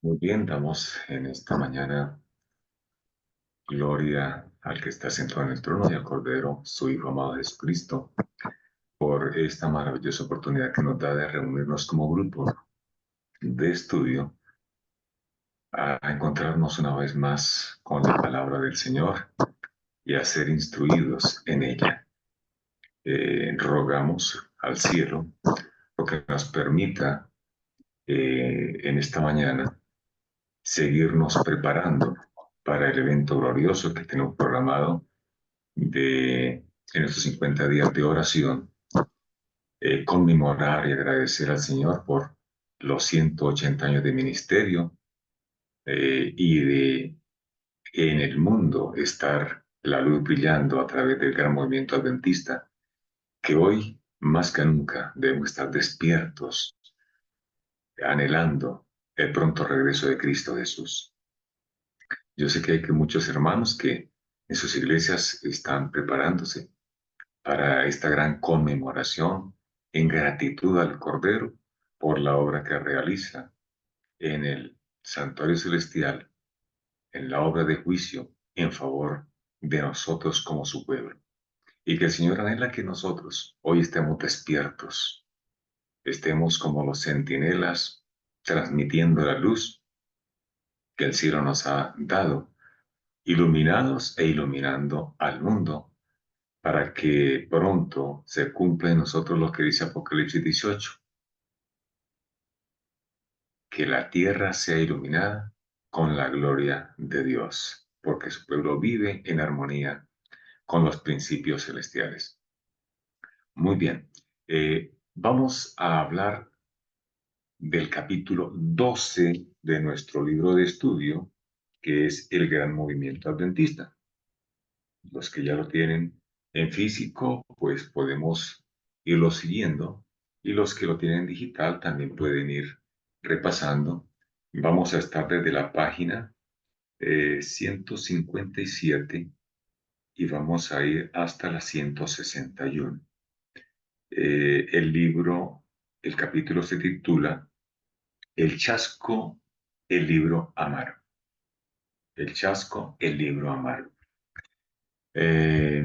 Muy bien, damos en esta mañana gloria al que está sentado en el trono y al Cordero, su Hijo amado Jesucristo, por esta maravillosa oportunidad que nos da de reunirnos como grupo de estudio a encontrarnos una vez más con la palabra del Señor y a ser instruidos en ella. Rogamos al cielo porque nos permita en esta mañana seguirnos preparando para el evento glorioso que tenemos programado en estos 50 días de oración, conmemorar y agradecer al Señor por los 180 años de ministerio y de en el mundo estar la luz brillando a través del gran movimiento adventista, que hoy más que nunca debemos estar despiertos, anhelando el pronto regreso de Cristo Jesús. Yo sé que hay muchos hermanos que en sus iglesias están preparándose para esta gran conmemoración en gratitud al Cordero por la obra que realiza en el santuario celestial, en la obra de juicio en favor de nosotros como su pueblo. Y que el Señor anhela que nosotros hoy estemos despiertos, estemos como los centinelas transmitiendo la luz que el cielo nos ha dado, iluminados e iluminando al mundo para que pronto se cumpla en nosotros lo que dice Apocalipsis 18, que la tierra sea iluminada con la gloria de Dios, porque su pueblo vive en armonía con los principios celestiales. Muy bien, vamos a hablar del capítulo 12 de nuestro libro de estudio, que es el Gran Movimiento Adventista. Los que ya lo tienen en físico, pues podemos irlo siguiendo, y los que lo tienen digital también pueden ir repasando. Vamos a estar desde la página 157 y vamos a ir hasta la 161. El libro, el capítulo se titula El chasco, el libro amargo. El chasco, el libro amargo. Eh,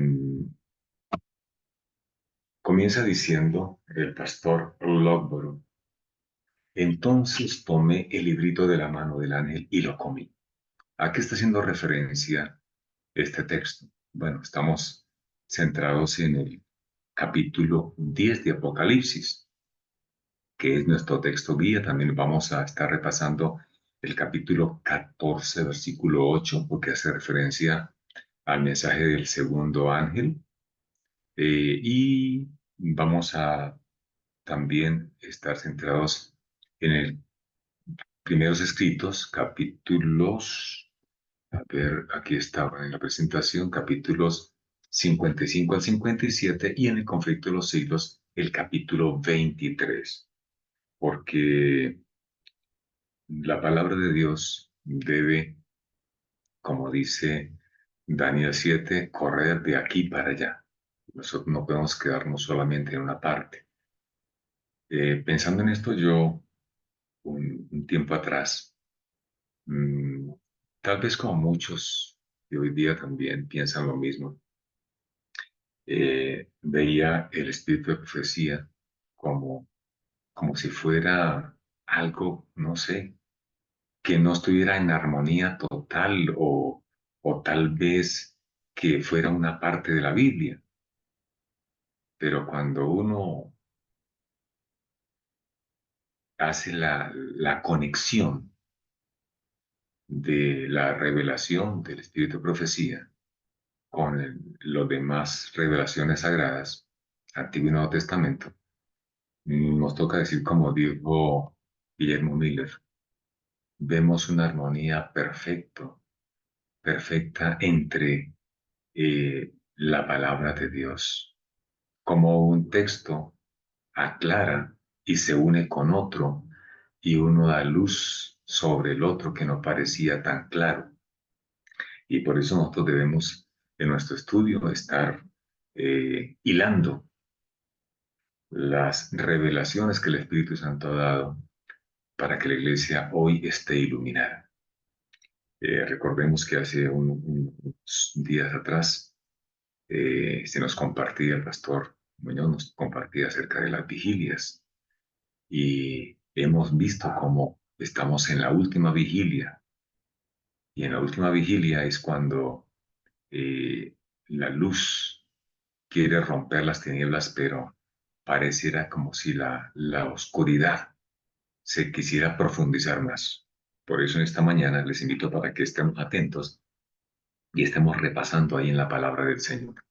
Comienza diciendo el pastor Logborough: entonces tomé el librito de la mano del ángel y lo comí. ¿A qué está haciendo referencia este texto? Bueno, estamos centrados en el capítulo 10 de Apocalipsis, que es nuestro texto guía. También vamos a estar repasando el capítulo 14, versículo 8, porque hace referencia al mensaje del segundo ángel. Y vamos a también estar centrados en el primeros escritos, capítulos, a ver, aquí estaban en la presentación, capítulos 55 al 57, y en el conflicto de los siglos, el capítulo 23, porque la palabra de Dios debe, como dice Daniel 7, correr de aquí para allá. Nosotros no podemos quedarnos solamente en una parte. Pensando en esto, yo un tiempo atrás, mm, tal vez como muchos que hoy día también piensan lo mismo, veía el espíritu de profecía como, como si fuera algo, no sé, que no estuviera en armonía total, o tal vez que fuera una parte de la Biblia. Pero cuando uno hace la conexión de la revelación del espíritu de profecía con los demás revelaciones sagradas, Antiguo y Nuevo Testamento, nos toca decir, como dijo Guillermo Miller, vemos una armonía perfecta entre la palabra de Dios, como un texto aclara y se une con otro, y uno da luz sobre el otro que no parecía tan claro. Y por eso nosotros debemos, en nuestro estudio, estar hilando las revelaciones que el Espíritu Santo ha dado para que la iglesia hoy esté iluminada. Recordemos que hace unos días atrás se nos compartía, el pastor Muñoz nos compartía acerca de las vigilias y hemos visto cómo estamos en la última vigilia y en la última vigilia es cuando eh, la luz quiere romper las tinieblas, pero pareciera como si la oscuridad se quisiera profundizar más. Por eso en esta mañana les invito para que estemos atentos y estemos repasando ahí en la palabra del Señor.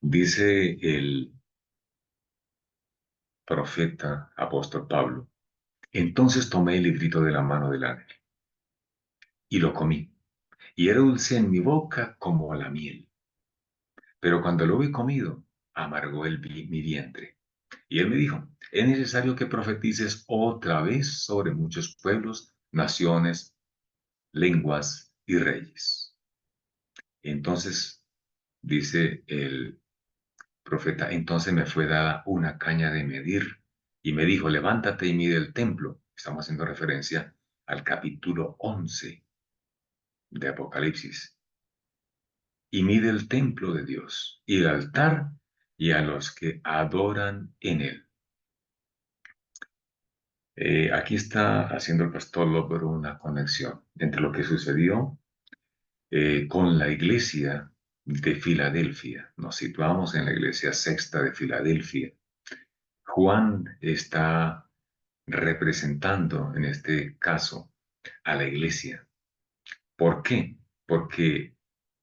Dice el profeta apóstol Pablo, entonces tomé el librito de la mano del ángel y lo comí, y era dulce en mi boca como la miel. Pero cuando lo hube comido, amargó mi vientre. Y él me dijo, es necesario que profetices otra vez sobre muchos pueblos, naciones, lenguas y reyes. Entonces, dice el profeta, entonces me fue dada una caña de medir y me dijo, levántate y mide el templo. Estamos haciendo referencia al capítulo 11 de Apocalipsis. Y mide el templo de Dios y el altar y a los que adoran en él. Aquí está haciendo el pastor López una conexión entre lo que sucedió con la iglesia de Filadelfia. Nos situamos en la iglesia sexta de Filadelfia. Juan está representando en este caso a la iglesia. ¿Por qué? Porque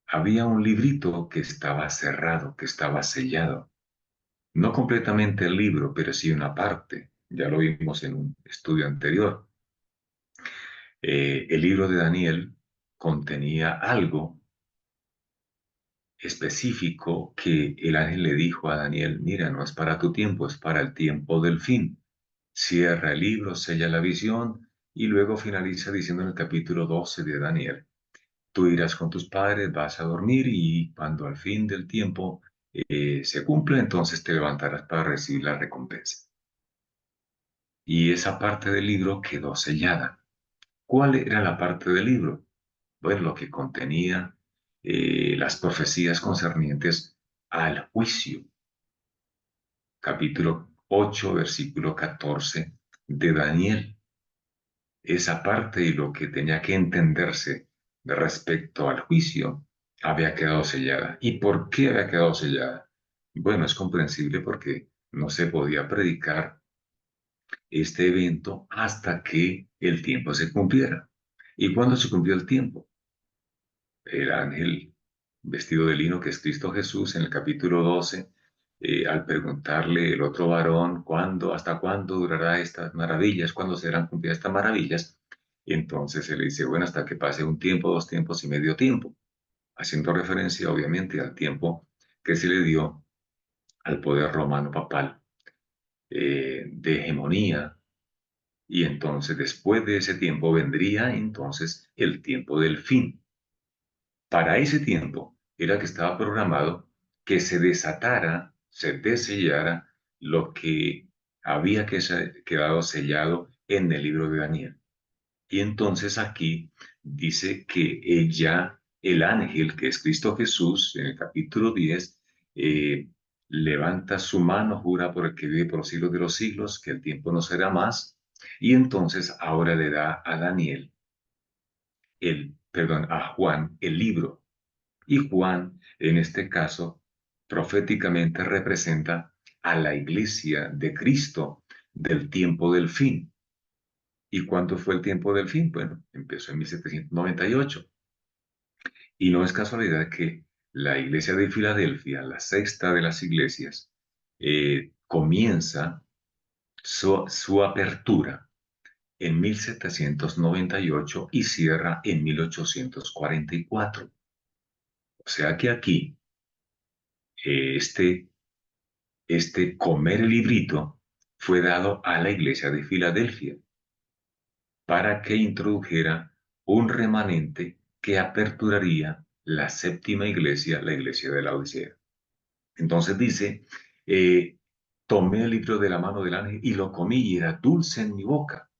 había un librito que estaba cerrado, que estaba sellado. No completamente el libro, pero sí una parte. Ya lo vimos en un estudio anterior. El libro de Daniel contenía algo específico que el ángel le dijo a Daniel, mira, no es para tu tiempo, es para el tiempo del fin. Cierra el libro, sella la visión y luego finaliza diciendo en el capítulo 12 de Daniel, tú irás con tus padres, vas a dormir y cuando al fin del tiempo se cumpla, entonces te levantarás para recibir la recompensa. Y esa parte del libro quedó sellada. ¿Cuál era la parte del libro? Bueno, lo que contenía las profecías concernientes al juicio. Capítulo 8, versículo 14 de Daniel. Esa parte y lo que tenía que entenderse respecto al juicio había quedado sellada. ¿Y por qué había quedado sellada? Bueno, es comprensible porque no se podía predicar este evento hasta que el tiempo se cumpliera. ¿Y cuándo se cumplió el tiempo? El ángel vestido de lino que es Cristo Jesús en el capítulo 12, al preguntarle el otro varón, hasta cuándo durará estas maravillas? ¿Cuándo serán cumplidas estas maravillas? Y entonces él le dice, bueno, hasta que pase un tiempo, 2 tiempos y medio tiempo, haciendo referencia obviamente al tiempo que se le dio al poder romano papal de hegemonía. Y entonces después de ese tiempo vendría entonces el tiempo del fin. Para ese tiempo era que estaba programado que se desatara, se desellara lo que había quedado sellado en el libro de Daniel. Y entonces aquí dice que ella, el ángel, que es Cristo Jesús, en el capítulo 10, levanta su mano, jura por el que vive por los siglos de los siglos, que el tiempo no será más, y entonces ahora le da a Daniel, perdón, a Juan, el libro. Y Juan, en este caso, proféticamente representa a la iglesia de Cristo del tiempo del fin. ¿Y cuánto fue el tiempo del fin? Bueno, empezó en 1798. Y no es casualidad que la iglesia de Filadelfia, la sexta de las iglesias, comienza su apertura en 1798 y cierra en 1844. O sea que aquí este comer el librito fue dado a la iglesia de Filadelfia para que introdujera un remanente que aperturaría la séptima iglesia, la iglesia de la Odisea. Entonces dice, tomé el libro de la mano del ángel y lo comí y era dulce en mi boca.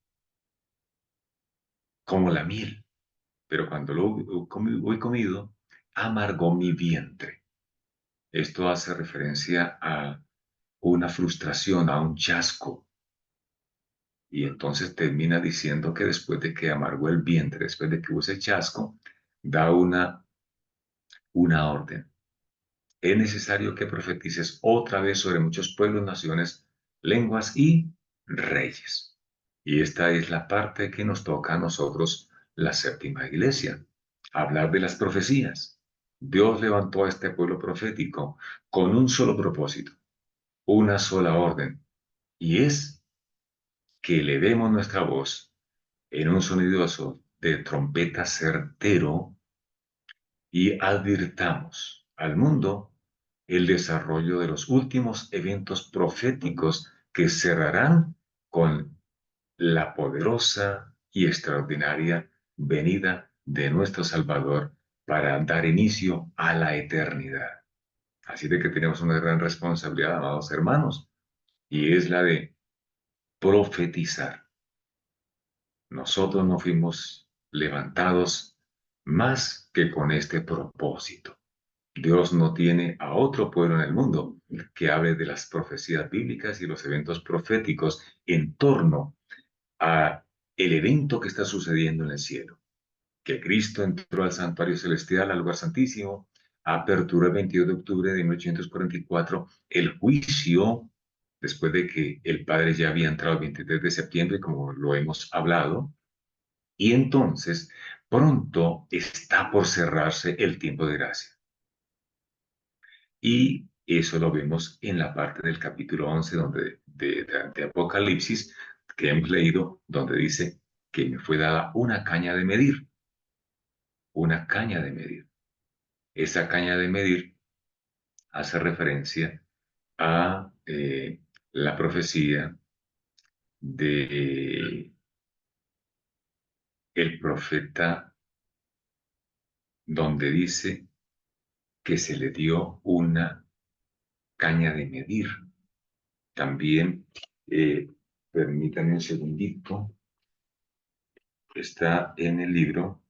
como la miel, pero cuando lo he comido, amargó mi vientre. Esto hace referencia a una frustración, a un chasco. Y entonces termina diciendo que después de que amargó el vientre, después de que hubo ese chasco, da una orden. Es necesario que profetices otra vez sobre muchos pueblos, naciones, lenguas y reyes. Y esta es la parte que nos toca a nosotros, la séptima iglesia, hablar de las profecías. Dios levantó a este pueblo profético con un solo propósito, una sola orden, y es que elevemos nuestra voz en un sonidoso de trompeta certero y advirtamos al mundo el desarrollo de los últimos eventos proféticos que cerrarán con la poderosa y extraordinaria venida de nuestro Salvador para dar inicio a la eternidad. Así de que tenemos una gran responsabilidad, amados hermanos, y es la de profetizar. Nosotros no fuimos levantados más que con este propósito. Dios no tiene a otro pueblo en el mundo que hable de las profecías bíblicas y los eventos proféticos en torno a el evento que está sucediendo en el cielo. Que Cristo entró al santuario celestial, al lugar santísimo, apertura el 22 de octubre de 1844, el juicio, después de que el Padre ya había entrado el 23 de septiembre, como lo hemos hablado, y entonces pronto está por cerrarse el tiempo de gracia. Y eso lo vemos en la parte del capítulo 11 de Apocalipsis que hemos leído, donde dice que me fue dada una caña de medir, una caña de medir. Esa caña de medir hace referencia a la profecía de el profeta, donde dice que se le dio una caña de medir. También, permítanme un segundito, está en el libro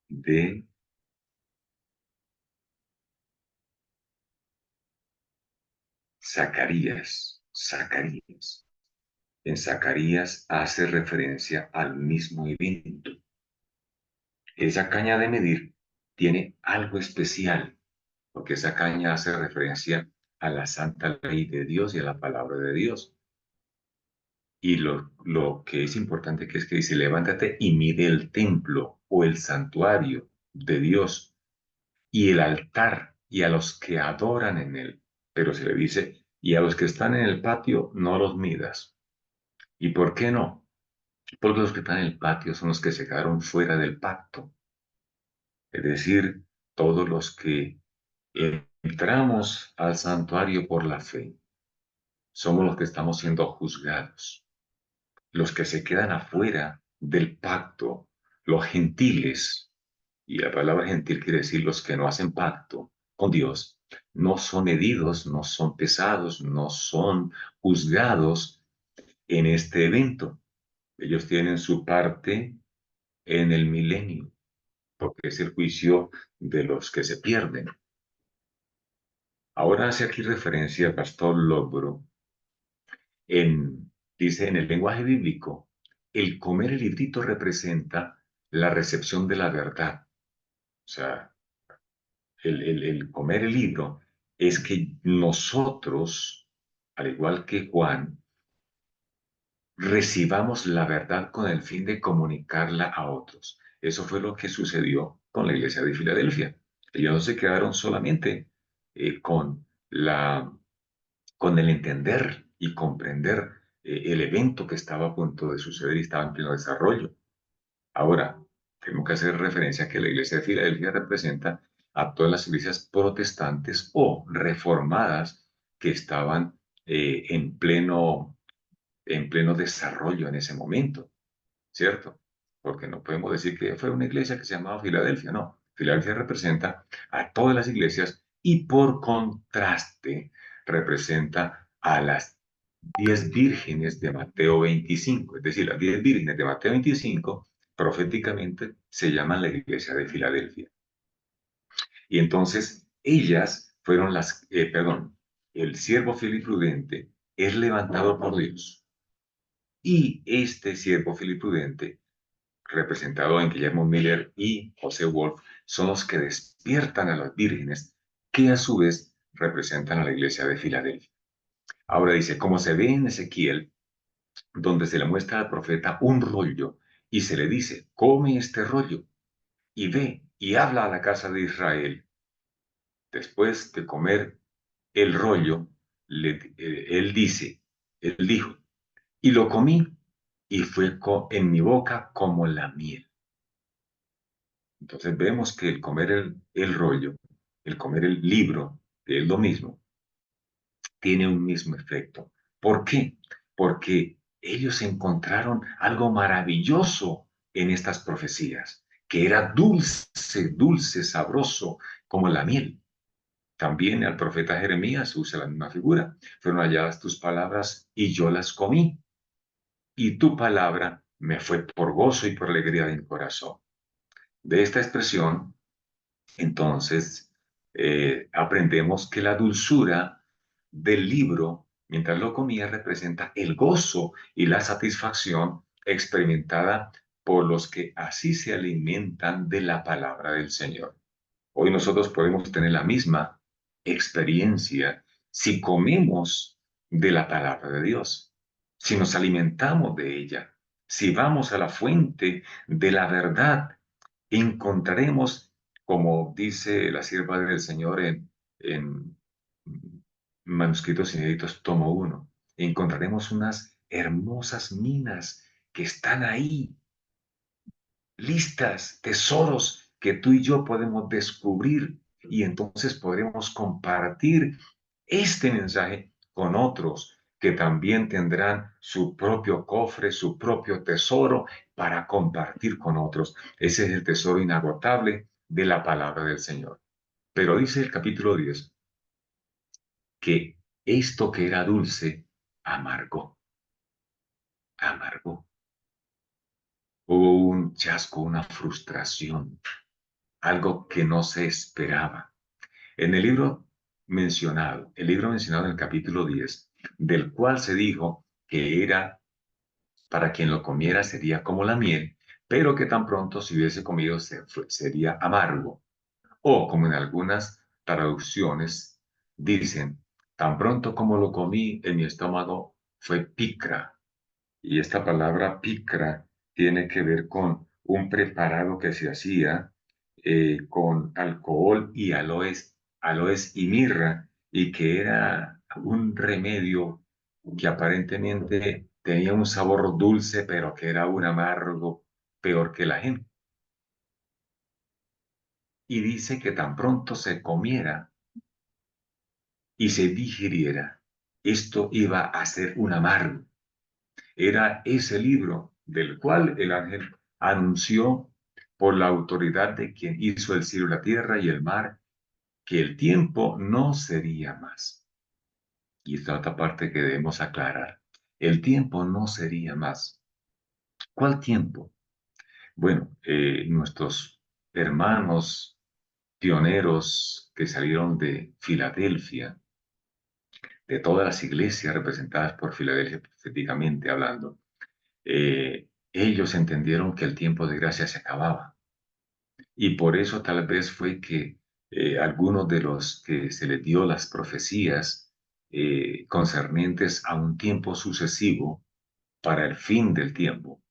de Zacarías. Zacarías. En Zacarías hace referencia al mismo evento. Esa caña de medir tiene algo especial, porque esa caña hace referencia a la santa ley de Dios y a la palabra de Dios. Y lo que es importante que es que dice, levántate y mide el templo o el santuario de Dios y el altar y a los que adoran en él. Pero se le dice, y a los que están en el patio no los midas. ¿Y por qué no? Porque los que están en el patio son los que se quedaron fuera del pacto. Es decir, todos los que entramos al santuario por la fe, somos los que estamos siendo juzgados. Los que se quedan afuera del pacto, los gentiles, y la palabra gentil quiere decir los que no hacen pacto con Dios, no son heridos, no son pesados, no son juzgados en este evento. Ellos tienen su parte en el milenio, porque es el juicio de los que se pierden. Ahora hace aquí referencia al pastor Logro dice en el lenguaje bíblico, el comer el librito representa la recepción de la verdad. O sea, el comer el libro es que nosotros, al igual que Juan, recibamos la verdad con el fin de comunicarla a otros. Eso fue lo que sucedió con la iglesia de Filadelfia. Ellos no se quedaron solamente con con el entender y comprender el evento que estaba a punto de suceder y estaba en pleno desarrollo. Ahora, tengo que hacer referencia a que la iglesia de Filadelfia representa a todas las iglesias protestantes o reformadas que estaban en pleno desarrollo en ese momento, ¿cierto? Porque no podemos decir que fue una iglesia que se llamaba Filadelfia, no. Filadelfia representa a todas las iglesias y por contraste representa a las 10 vírgenes de Mateo 25, es decir, las 10 vírgenes de Mateo 25 proféticamente se llaman la iglesia de Filadelfia. Y entonces ellas fueron el siervo fiel y prudente es levantado por Dios. Y este siervo fiel y prudente, representado en Guillermo Miller y José Wolf, son los que despiertan a las vírgenes, que a su vez representan a la iglesia de Filadelfia. Ahora dice, como se ve en Ezequiel, donde se le muestra al profeta un rollo y se le dice, come este rollo y ve y habla a la casa de Israel. Después de comer el rollo, él dijo, y lo comí y fue en mi boca como la miel. Entonces vemos que el comer el rollo, el comer el libro, que es lo mismo, tiene un mismo efecto. ¿Por qué? Porque ellos encontraron algo maravilloso en estas profecías, que era dulce, dulce, sabroso, como la miel. También al profeta Jeremías usa la misma figura. Fueron halladas tus palabras y yo las comí, y tu palabra me fue por gozo y por alegría de mi corazón. De esta expresión, entonces, aprendemos que la dulzura del libro, mientras lo comía, representa el gozo y la satisfacción experimentada por los que así se alimentan de la palabra del Señor. Hoy nosotros podemos tener la misma experiencia si comemos de la palabra de Dios, si nos alimentamos de ella, si vamos a la fuente de la verdad, encontraremos, como dice la sierva del Señor en Manuscritos Inéditos, tomo 1, encontraremos unas hermosas minas que están ahí listas, tesoros que tú y yo podemos descubrir y entonces podremos compartir este mensaje con otros que también tendrán su propio cofre, su propio tesoro para compartir con otros. Ese es el tesoro inagotable de la palabra del Señor. Pero dice el capítulo 10 que esto que era dulce, amargó, amargó. Hubo un chasco, una frustración, algo que no se esperaba. En el libro mencionado en el capítulo 10, del cual se dijo que era para quien lo comiera sería como la miel, pero que tan pronto si hubiese comido sería amargo. O como en algunas traducciones dicen, tan pronto como lo comí en mi estómago fue picra. Y esta palabra picra tiene que ver con un preparado que se hacía con alcohol y aloes y mirra, y que era un remedio que aparentemente tenía un sabor dulce, pero que era un amargo peor que la gente. Y dice que tan pronto se comiera y se digiriera, esto iba a ser un amargo. Era ese libro del cual el ángel anunció por la autoridad de quien hizo el cielo, la tierra y el mar, que el tiempo no sería más. Y esta otra parte que debemos aclarar. El tiempo no sería más. ¿Cuál tiempo? Bueno, nuestros hermanos pioneros que salieron de Filadelfia, de todas las iglesias representadas por Filadelfia proféticamente hablando, ellos entendieron que el tiempo de gracia se acababa. Y por eso tal vez fue que algunos de los que se les dio las profecías concernientes a un tiempo sucesivo para el fin del tiempo,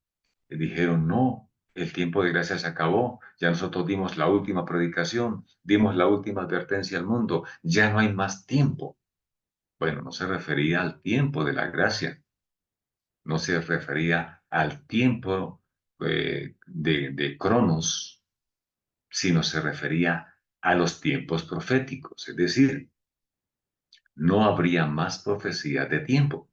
dijeron, no, el tiempo de gracia se acabó, ya nosotros dimos la última predicación, dimos la última advertencia al mundo, ya no hay más tiempo. Bueno, no se refería al tiempo de la gracia, no se refería al tiempo de Cronos, sino se refería a los tiempos proféticos, es decir, no habría más profecías de tiempo,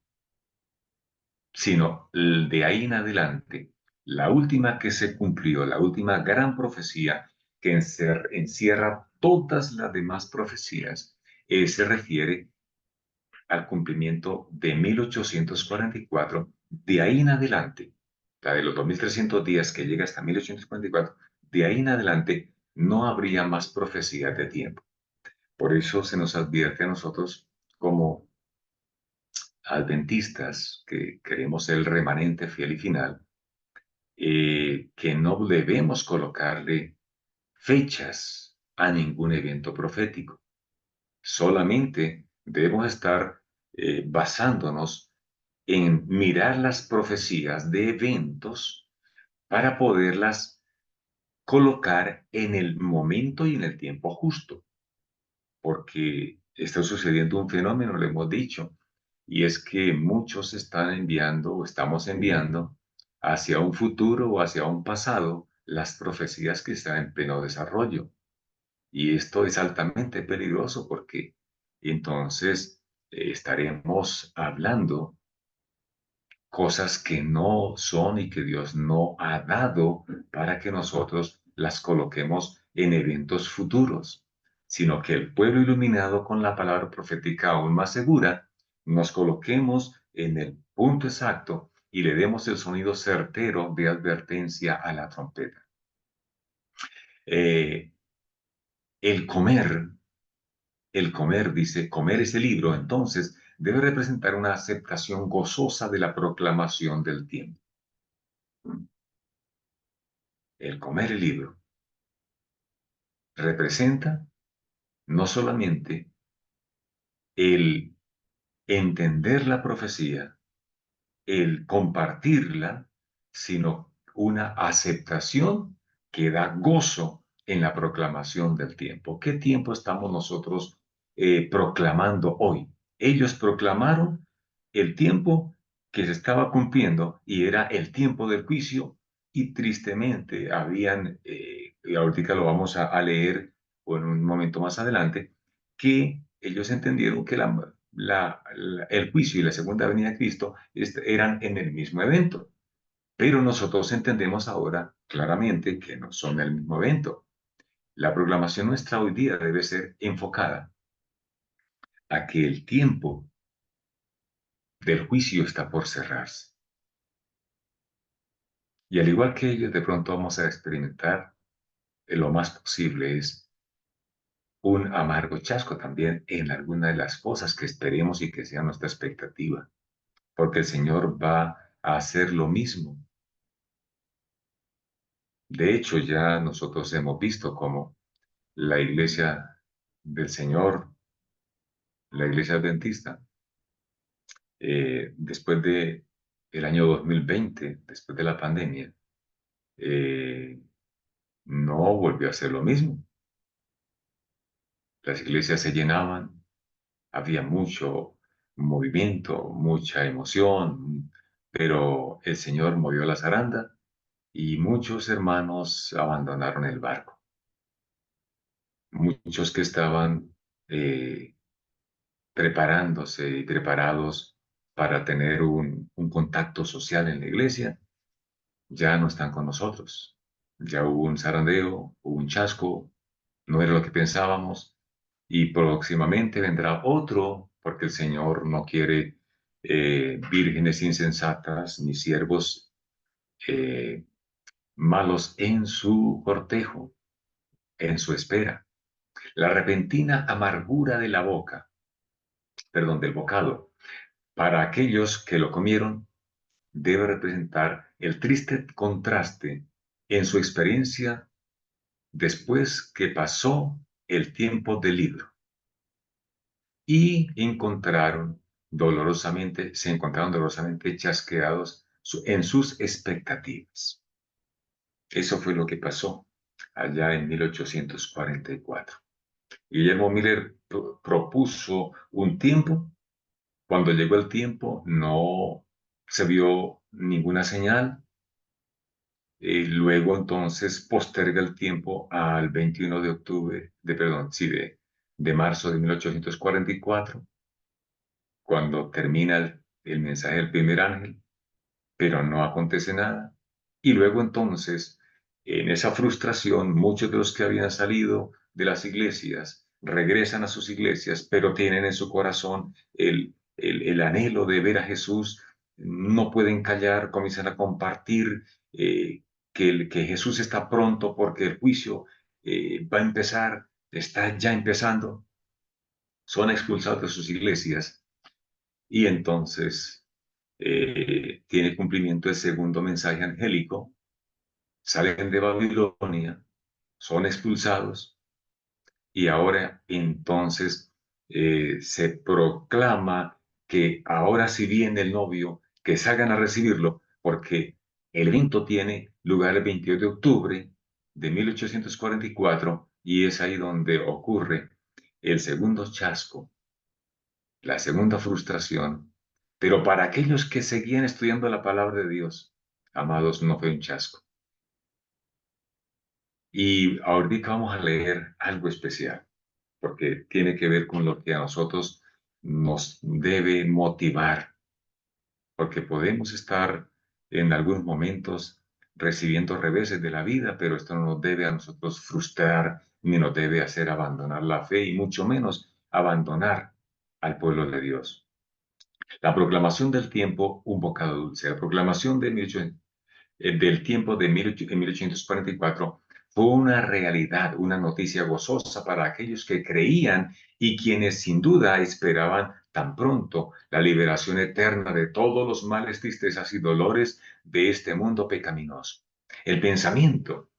sino de ahí en adelante, la última que se cumplió, la última gran profecía que encierra todas las demás profecías, se refiere al cumplimiento de 1844, de ahí en adelante. la de los 2300 días que llega hasta 1844, de ahí en adelante no habría más profecías de tiempo. Por eso se nos advierte a nosotros como adventistas que queremos ser el remanente fiel y final, que no debemos colocarle fechas a ningún evento profético. Solamente debemos estar basándonos en mirar las profecías de eventos para poderlas colocar en el momento y en el tiempo justo, porque está sucediendo un fenómeno, lo hemos dicho, y es que muchos están enviando o estamos enviando hacia un futuro o hacia un pasado las profecías que están en pleno desarrollo. Y esto es altamente peligroso porque entonces estaremos hablando cosas que no son y que Dios no ha dado para que nosotros las coloquemos en eventos futuros, sino que el pueblo iluminado con la palabra profética aún más segura, nos coloquemos en el punto exacto y le demos el sonido certero de advertencia a la trompeta. Eh, el comer dice, comer ese libro, entonces debe representar una aceptación gozosa de la proclamación del tiempo. El comer el libro representa no solamente el entender la profecía, el compartirla, sino una aceptación que da gozo en la proclamación del tiempo. ¿Qué tiempo estamos nosotros proclamando hoy? Ellos proclamaron el tiempo que se estaba cumpliendo y era el tiempo del juicio y tristemente habían, y ahorita lo vamos a leer o en un momento más adelante, que ellos entendieron que el juicio y la segunda venida de Cristo eran en el mismo evento, pero nosotros entendemos ahora claramente que no son el mismo evento. La programación nuestra hoy día debe ser enfocada a que el tiempo del juicio está por cerrarse. Y al igual que ellos, de pronto vamos a experimentar lo más posible es un amargo chasco también en alguna de las cosas que esperemos y que sea nuestra expectativa, porque el Señor va a hacer lo mismo. De hecho, ya nosotros hemos visto cómo la iglesia del Señor, la iglesia adventista, después de el año 2020, después de la pandemia, eh, no volvió a ser lo mismo. Las iglesias se llenaban, había mucho movimiento, mucha emoción, pero el Señor movió la zaranda y muchos hermanos abandonaron el barco. Muchos que estaban preparándose y preparados para tener un contacto social en la iglesia, ya no están con nosotros. Ya hubo un zarandeo, hubo un chasco, no era lo que pensábamos y próximamente vendrá otro porque el Señor no quiere vírgenes insensatas ni siervos eh, malos en su cortejo, en su espera. La repentina amargura de la boca, perdón, del bocado, para aquellos que lo comieron, debe representar el triste contraste en su experiencia después que pasó el tiempo del libro y se encontraron dolorosamente chasqueados en sus expectativas. Eso fue lo que pasó allá en 1844. Guillermo Miller propuso un tiempo. Cuando llegó el tiempo, no se vio ninguna señal. Luego entonces posterga el tiempo al 21 de octubre, perdón, sí, de marzo de 1844, cuando termina el mensaje del primer ángel, pero no acontece nada. Y luego entonces, en esa frustración, muchos de los que habían salido de las iglesias regresan a sus iglesias, pero tienen en su corazón el anhelo de ver a Jesús no pueden callar, comienzan a compartir que Jesús está pronto porque el juicio va a empezar, está ya empezando. Son expulsados de sus iglesias y entonces tiene cumplimiento el segundo mensaje angélico, salen de Babilonia, son expulsados y ahora entonces se proclama que ahora sí viene el novio, que salgan a recibirlo, porque el evento tiene lugar el 22 de octubre de 1844 y es ahí donde ocurre el segundo chasco, la segunda frustración. Pero para aquellos que seguían estudiando la palabra de Dios, amados, no fue un chasco. Y ahorita vamos a leer algo especial, porque tiene que ver con lo que a nosotros nos debe motivar, porque podemos estar en algunos momentos recibiendo reveses de la vida, pero esto no nos debe a nosotros frustrar, ni nos debe hacer abandonar la fe, y mucho menos abandonar al pueblo de Dios. La proclamación del tiempo, un bocado dulce. La proclamación de del tiempo de 1844 fue una realidad, una noticia gozosa para aquellos que creían y quienes sin duda esperaban tan pronto la liberación eterna de todos los males, tristezas y dolores de este mundo pecaminoso. El pensamiento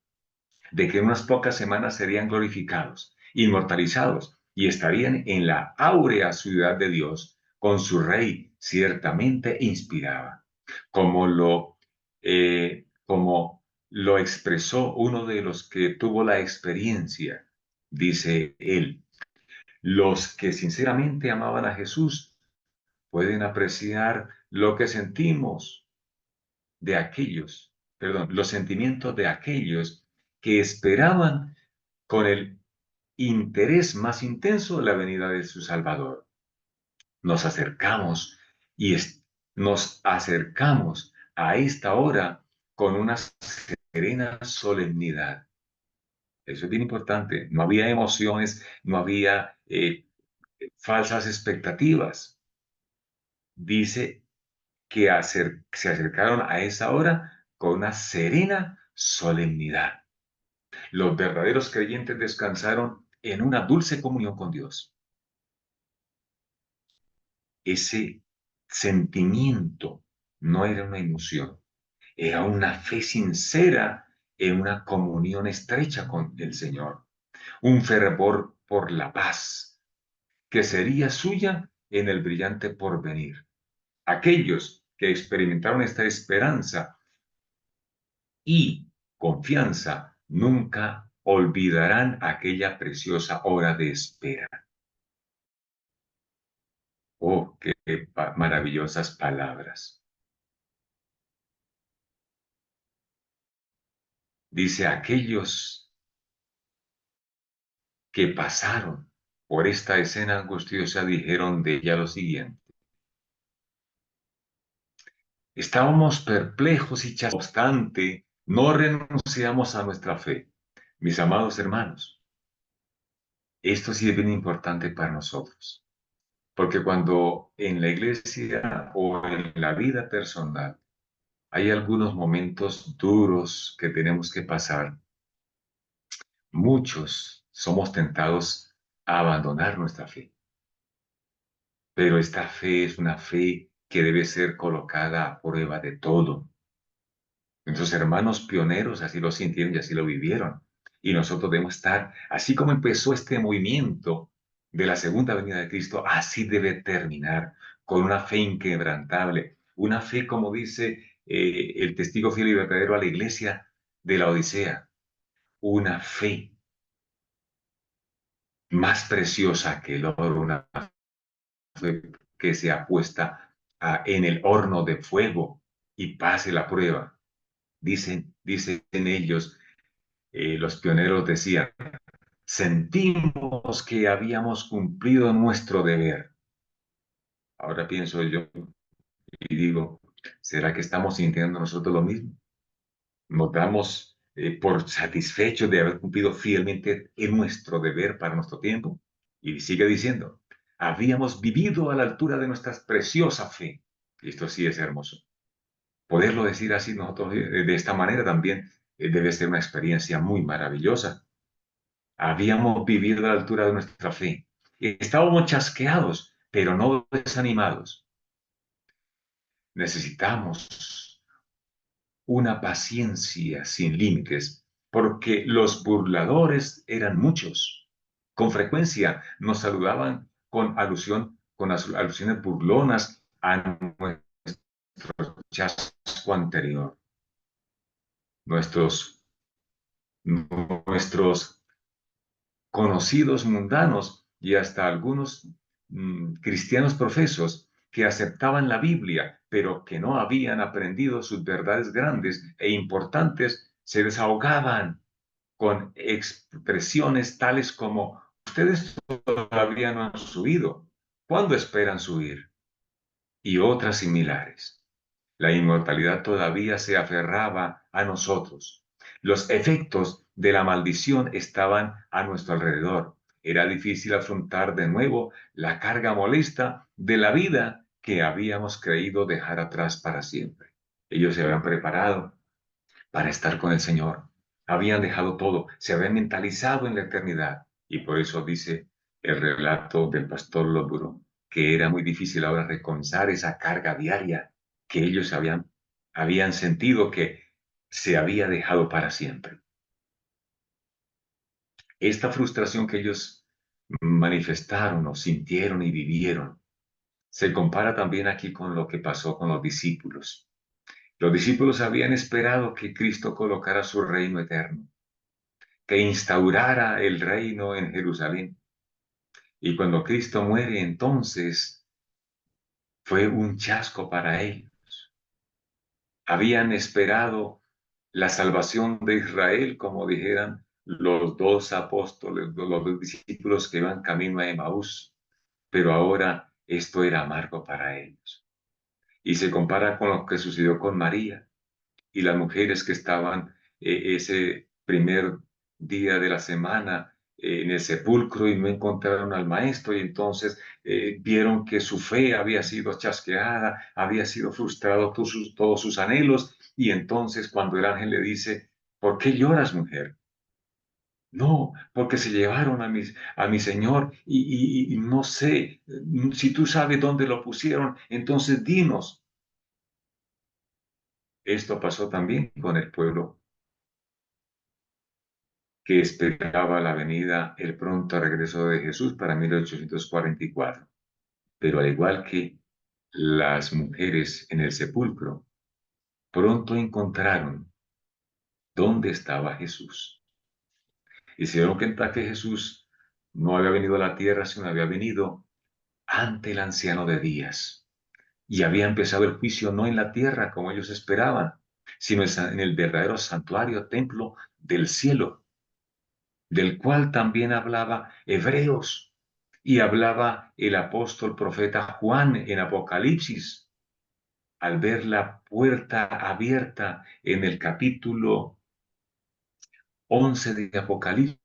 de que en unas pocas semanas serían glorificados, inmortalizados y estarían en la áurea ciudad de Dios con su rey, ciertamente inspiraba, como lo expresó uno de los que tuvo la experiencia, dice él. Los que sinceramente amaban a Jesús pueden apreciar lo que sentimos de aquellos, perdón, los sentimientos de aquellos que esperaban con el interés más intenso la venida de su Salvador. Nos acercamos y nos acercamos a esta hora con una serena solemnidad. Eso es bien importante. No había emociones, no había falsas expectativas. Dice que se acercaron a esa hora con una serena solemnidad. Los verdaderos creyentes descansaron en una dulce comunión con Dios. Ese sentimiento no era una emoción, era una fe sincera en una comunión estrecha con el Señor, un fervor por la paz que sería suya en el brillante porvenir. Aquellos que experimentaron esta esperanza y confianza nunca olvidarán aquella preciosa hora de espera. Oh, qué maravillosas palabras. Dice, aquellos que pasaron por esta escena angustiosa dijeron de ella lo siguiente. Estábamos perplejos y no obstante, no renunciamos a nuestra fe. Mis amados hermanos, esto sí es bien importante para nosotros, porque cuando en la iglesia o en la vida personal hay algunos momentos duros que tenemos que pasar, muchos somos tentados a abandonar nuestra fe. Pero esta fe es una fe que debe ser colocada a prueba de todo. Nuestros hermanos pioneros así lo sintieron y así lo vivieron. Y nosotros debemos estar, así como empezó este movimiento de la segunda venida de Cristo, así debe terminar, con una fe inquebrantable, una fe, como dice el testigo fiel y verdadero a la iglesia de la Odisea, una fe más preciosa que el oro, una fe que sea puesta en el horno de fuego y pase la prueba. Dicen ellos, los pioneros decían, sentimos que habíamos cumplido nuestro deber. Ahora pienso yo y digo, ¿será que estamos sintiendo nosotros lo mismo? Nos damos por satisfechos de haber cumplido fielmente en nuestro deber para nuestro tiempo. Y sigue diciendo, habíamos vivido a la altura de nuestra preciosa fe. Y esto sí es hermoso. Poderlo decir así nosotros de esta manera también debe ser una experiencia muy maravillosa. Habíamos vivido a la altura de nuestra fe. Estábamos chasqueados, pero no desanimados. Necesitamos una paciencia sin límites, porque los burladores eran muchos. Con frecuencia nos saludaban con alusiones burlonas a nuestro chasco anterior. Nuestros, nuestros conocidos mundanos y hasta algunos cristianos profesos que aceptaban la Biblia, pero que no habían aprendido sus verdades grandes e importantes, se desahogaban con expresiones tales como: ustedes todavía no han subido, ¿cuándo esperan subir? Y otras similares. La inmortalidad todavía se aferraba a nosotros. Los efectos de la maldición estaban a nuestro alrededor. Era difícil afrontar de nuevo la carga molesta de la vida que habíamos creído dejar atrás para siempre. Ellos se habían preparado para estar con el Señor. Habían dejado todo, se habían mentalizado en la eternidad. Y por eso dice el relato del pastor Lodburo, que era muy difícil ahora recomenzar esa carga diaria que ellos habían sentido que se había dejado para siempre. Esta frustración que ellos manifestaron o sintieron y vivieron se compara también aquí con lo que pasó con los discípulos. Los discípulos habían esperado que Cristo colocara su reino eterno, que instaurara el reino en Jerusalén. Y cuando Cristo muere, entonces fue un chasco para ellos. Habían esperado la salvación de Israel, como dijeran los dos apóstoles, los dos discípulos que iban camino a Emaús, pero ahora esto era amargo para ellos. Y se compara con lo que sucedió con María y las mujeres que estaban ese primer día de la semana en el sepulcro y no encontraron al maestro y entonces vieron que su fe había sido chasqueada, había sido frustrado todos sus anhelos y entonces cuando el ángel le dice: ¿por qué lloras, mujer? No, porque se llevaron a mi Señor y no sé, si tú sabes dónde lo pusieron, entonces dinos. Esto pasó también con el pueblo que esperaba la venida, el pronto regreso de Jesús para 1844. Pero al igual que las mujeres en el sepulcro, pronto encontraron dónde estaba Jesús. Y se dieron cuenta que Jesús no había venido a la tierra, sino había venido ante el anciano de días. Y había empezado el juicio no en la tierra como ellos esperaban, sino en el verdadero santuario, templo del cielo, del cual también hablaba Hebreos y hablaba el apóstol profeta Juan en Apocalipsis, al ver la puerta abierta en el capítulo 11 de Apocalipsis,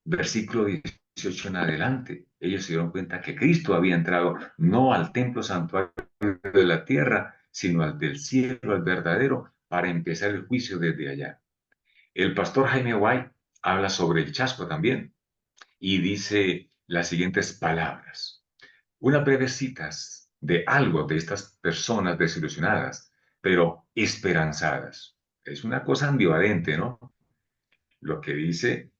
versículo 18 en adelante. Ellos se dieron cuenta que Cristo había entrado no al templo santuario de la tierra, sino al del cielo, al verdadero, para empezar el juicio desde allá. El pastor Jaime White habla sobre el chasco también y dice las siguientes palabras. Unas breves citas de algo de estas personas desilusionadas, pero esperanzadas. Es una cosa ambivalente, ¿no? Lo que dice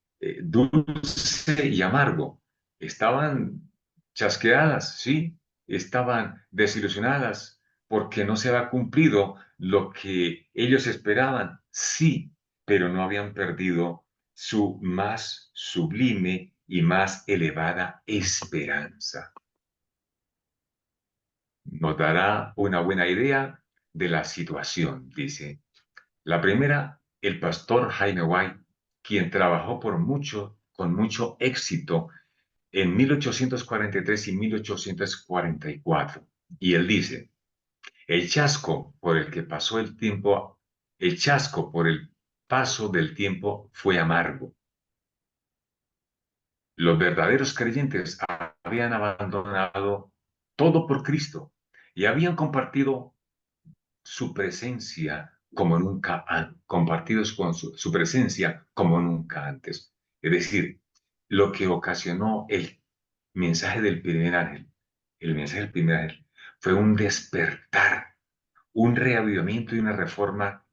dulce y amargo. Estaban chasqueadas, sí, estaban desilusionadas porque no se había cumplido lo que ellos esperaban, sí, pero no habían perdido su más sublime y más elevada esperanza. Nos dará una buena idea de la situación, dice. La primera, el pastor Jaime White, quien trabajó con mucho éxito en 1843 y 1844. Y él dice, el chasco por el que pasó el tiempo, el chasco por el paso del tiempo fue amargo. Los verdaderos creyentes habían abandonado todo por Cristo, y habían compartido su presencia como nunca antes, compartidos con su presencia como nunca antes. Es decir, lo que ocasionó el mensaje del primer ángel, el mensaje del primer ángel, fue un despertar, un reavivamiento y una reforma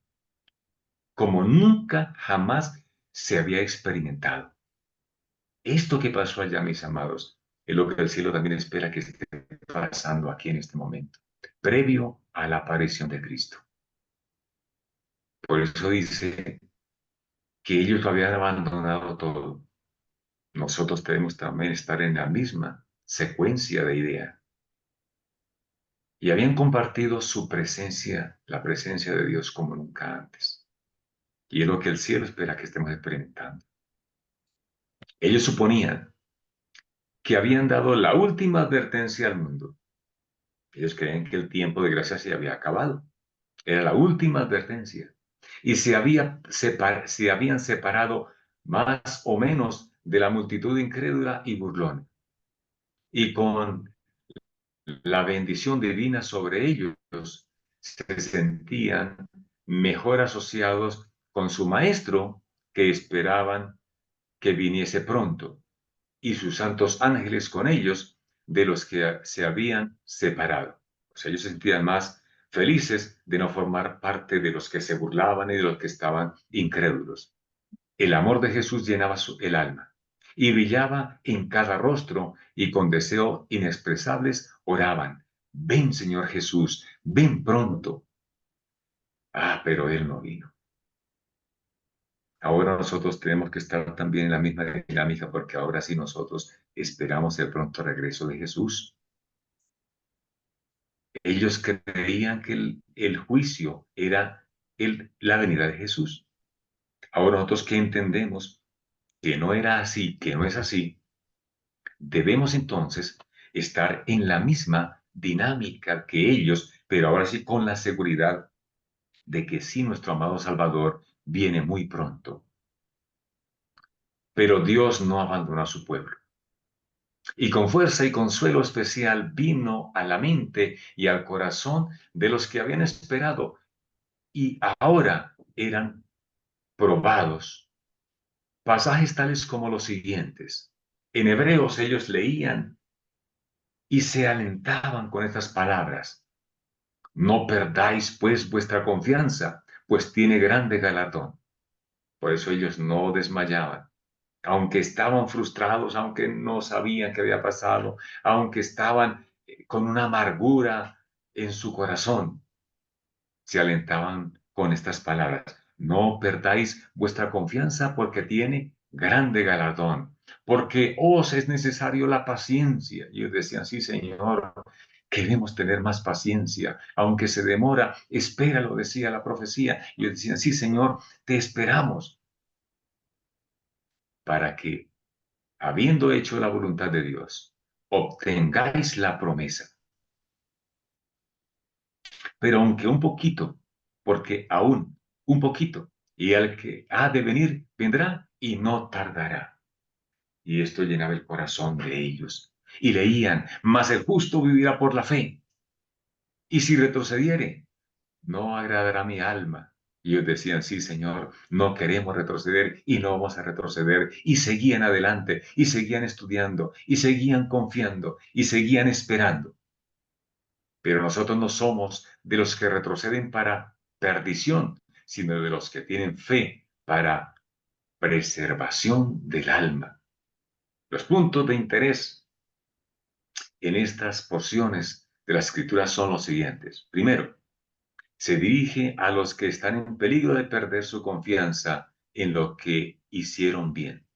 como nunca jamás se había experimentado. Esto que pasó allá, mis amados, es lo que el cielo también espera que esté pasando aquí en este momento, previo a la aparición de Cristo. Por eso dice que ellos lo habían abandonado todo. Nosotros debemos también estar en la misma secuencia de idea. Y habían compartido su presencia, la presencia de Dios como nunca antes. Y es lo que el cielo espera que estemos experimentando. Ellos suponían que habían dado la última advertencia al mundo. Ellos creían que el tiempo de gracia se había acabado. Era la última advertencia. Y se habían separado más o menos de la multitud incrédula y burlona. Y con la bendición divina sobre ellos, se sentían mejor asociados con su maestro, que esperaban que viniese pronto, y sus santos ángeles con ellos, de los que se habían separado. O sea, ellos se sentían más felices de no formar parte de los que se burlaban y de los que estaban incrédulos. El amor de Jesús llenaba el alma y brillaba en cada rostro, y con deseo inexpresables oraban: ven, Señor Jesús, ven pronto. Ah, pero Él no vino. Ahora nosotros tenemos que estar también en la misma dinámica, porque ahora sí nosotros esperamos el pronto regreso de Jesús. Ellos creían que el juicio era la venida de Jesús. Ahora nosotros que entendemos que no era así, que no es así, debemos entonces estar en la misma dinámica que ellos, pero ahora sí con la seguridad de que sí, nuestro amado Salvador viene muy pronto. Pero Dios no abandonó a su pueblo. Y con fuerza y consuelo especial vino a la mente y al corazón de los que habían esperado y ahora eran probados. Pasajes tales como los siguientes. En Hebreos ellos leían y se alentaban con estas palabras: no perdáis pues vuestra confianza, pues tiene grande galardón. Por eso ellos no desmayaban, aunque estaban frustrados, aunque no sabían qué había pasado, aunque estaban con una amargura en su corazón, se alentaban con estas palabras: no perdáis vuestra confianza, porque tiene grande galardón, porque os es necesario la paciencia. Y ellos decían: sí, Señor, queremos tener más paciencia, aunque se demora, espéralo, decía la profecía. Y ellos decían: sí, Señor, te esperamos, para que, habiendo hecho la voluntad de Dios, obtengáis la promesa. Pero aunque un poquito, porque aún un poquito, y el que ha de venir vendrá y no tardará. Y esto llenaba el corazón de ellos. Y leían: mas el justo vivirá por la fe. Y si retrocediere, no agradará mi alma. Y ellos decían: sí, Señor, no queremos retroceder y no vamos a retroceder. Y seguían adelante, y seguían estudiando, y seguían confiando, y seguían esperando. Pero nosotros no somos de los que retroceden para perdición, sino de los que tienen fe para preservación del alma. Los puntos de interés en estas porciones de la Escritura son los siguientes. Primero, se dirige a los que están en peligro de perder su confianza en lo que hicieron bien.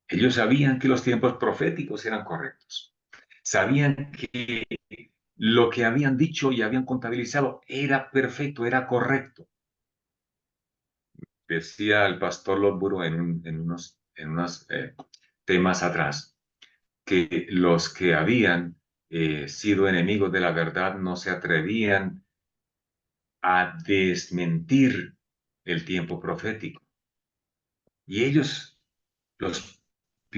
Ellos sabían que los tiempos proféticos eran correctos. Sabían que lo que habían dicho y habían contabilizado era perfecto, era correcto. Decía el pastor Lodburo en unos temas atrás, que los que habían sido enemigos de la verdad no se atrevían a desmentir el tiempo profético. Y ellos, los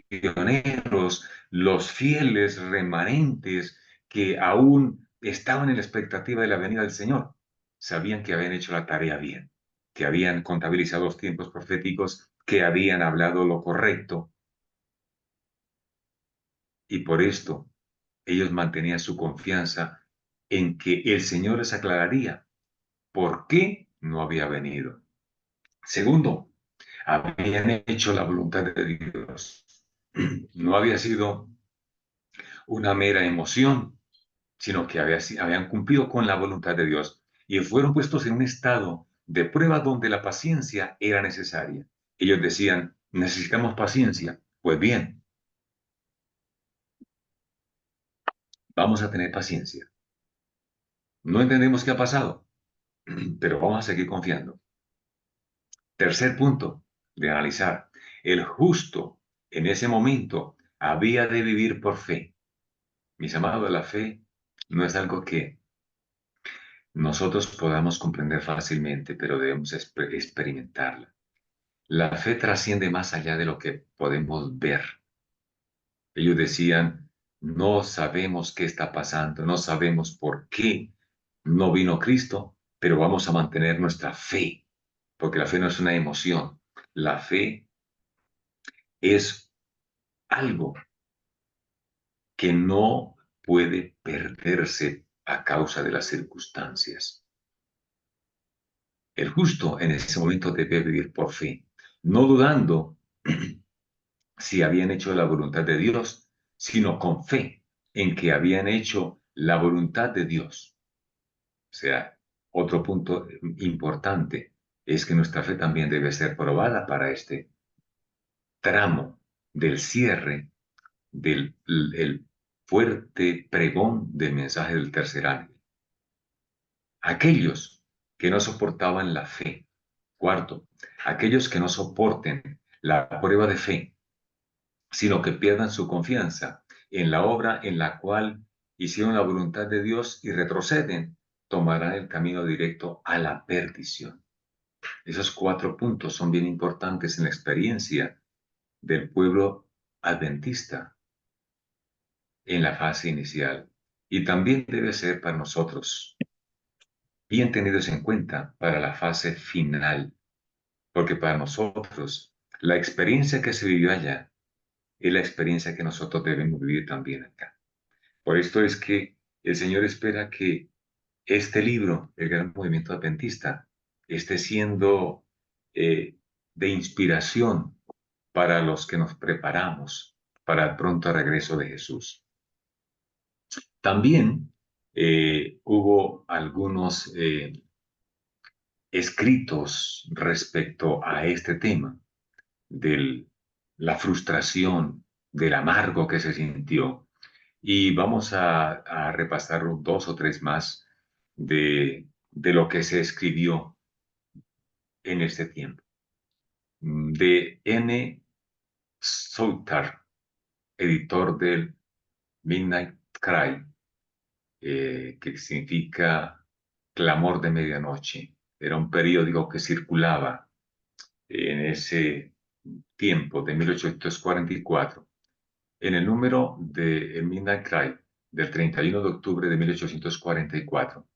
pioneros, los fieles remanentes que aún estaban en la expectativa de la venida del Señor. Sabían que habían hecho la tarea bien, que habían contabilizado los tiempos proféticos, que habían hablado lo correcto, y por esto ellos mantenían su confianza en que el Señor les aclararía por qué no había venido. Segundo, habían hecho la voluntad de Dios. No había sido una mera emoción, sino que habían cumplido con la voluntad de Dios y fueron puestos en un estado de prueba donde la paciencia era necesaria. Ellos decían, necesitamos paciencia. Pues bien, vamos a tener paciencia. No entendemos qué ha pasado, pero vamos a seguir confiando. Tercer punto de analizar. El justo en ese momento había de vivir por fe. Mis amados, la fe no es algo que nosotros podamos comprender fácilmente, pero debemos experimentarla. La fe trasciende más allá de lo que podemos ver. Ellos decían, no sabemos qué está pasando, no sabemos por qué no vino Cristo, pero vamos a mantener nuestra fe, porque la fe no es una emoción. La fe es algo que no puede perderse a causa de las circunstancias. El justo en ese momento debe vivir por fe, no dudando si habían hecho la voluntad de Dios, sino con fe en que habían hecho la voluntad de Dios. O sea, otro punto importante es que nuestra fe también debe ser probada para este tramo del cierre del el fuerte pregón del mensaje del tercer ángel. Aquellos que no soportaban la fe. Cuarto, aquellos que no soporten la prueba de fe, sino que pierdan su confianza en la obra en la cual hicieron la voluntad de Dios y retroceden, tomarán el camino directo a la perdición. Esos 4 puntos son bien importantes en la experiencia del pueblo adventista en la fase inicial y también debe ser para nosotros bien tenidos en cuenta para la fase final, porque para nosotros la experiencia que se vivió allá es la experiencia que nosotros debemos vivir también acá. Por esto es que el Señor espera que este libro, el Gran Movimiento Adventista, esté siendo de inspiración para los que nos preparamos para el pronto regreso de Jesús. También hubo algunos escritos respecto a este tema de la frustración, del amargo que se sintió. Y vamos a repasar 2 o 3 más de lo que se escribió en este tiempo. De N. Southard, editor del Midnight Cry, que significa Clamor de Medianoche. Era un periódico que circulaba en ese tiempo de 1844. En el número de El Midnight Cry del 31 de octubre de 1844.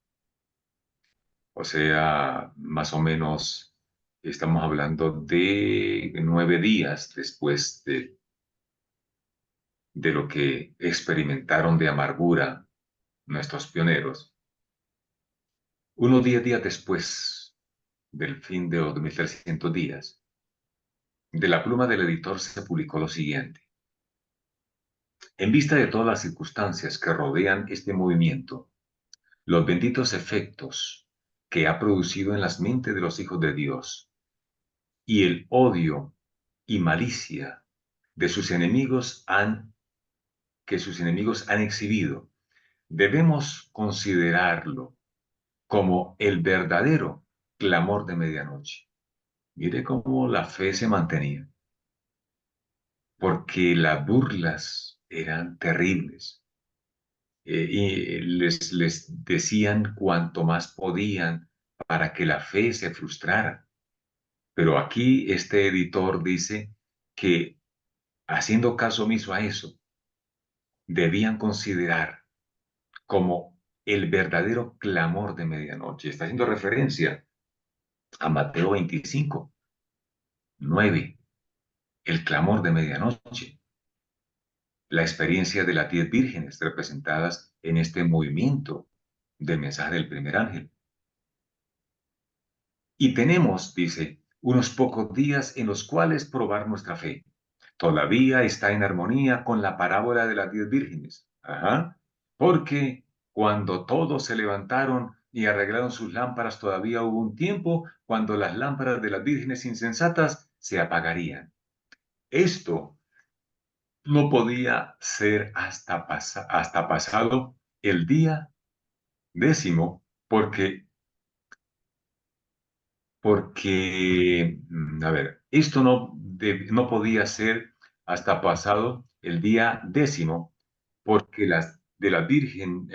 O sea, más o menos estamos hablando de 9 días después de lo que experimentaron de amargura nuestros pioneros. 10 días después del fin de los 1300 días, de la pluma del editor se publicó lo siguiente. En vista de todas las circunstancias que rodean este movimiento, los benditos efectos que ha producido en las mentes de los hijos de Dios y el odio y malicia de sus enemigos que sus enemigos han exhibido, debemos considerarlo como el verdadero clamor de medianoche. Mire cómo la fe se mantenía, porque las burlas eran terribles y les decían cuanto más podían para que la fe se frustrara. Pero aquí este editor dice que haciendo caso omiso a eso, debían considerar como el verdadero clamor de medianoche. Está haciendo referencia a Mateo 25, 9, el clamor de medianoche, la experiencia de las 10 vírgenes representadas en este movimiento del mensaje del primer ángel. Y tenemos, dice, unos pocos días en los cuales probar nuestra fe. Todavía está en armonía con la parábola de las 10 vírgenes. Ajá. Porque cuando todos se levantaron y arreglaron sus lámparas, todavía hubo un tiempo cuando las lámparas de las vírgenes insensatas se apagarían. Esto no podía ser hasta pasado el día 10, a ver, esto no podía ser hasta pasado el día 10, porque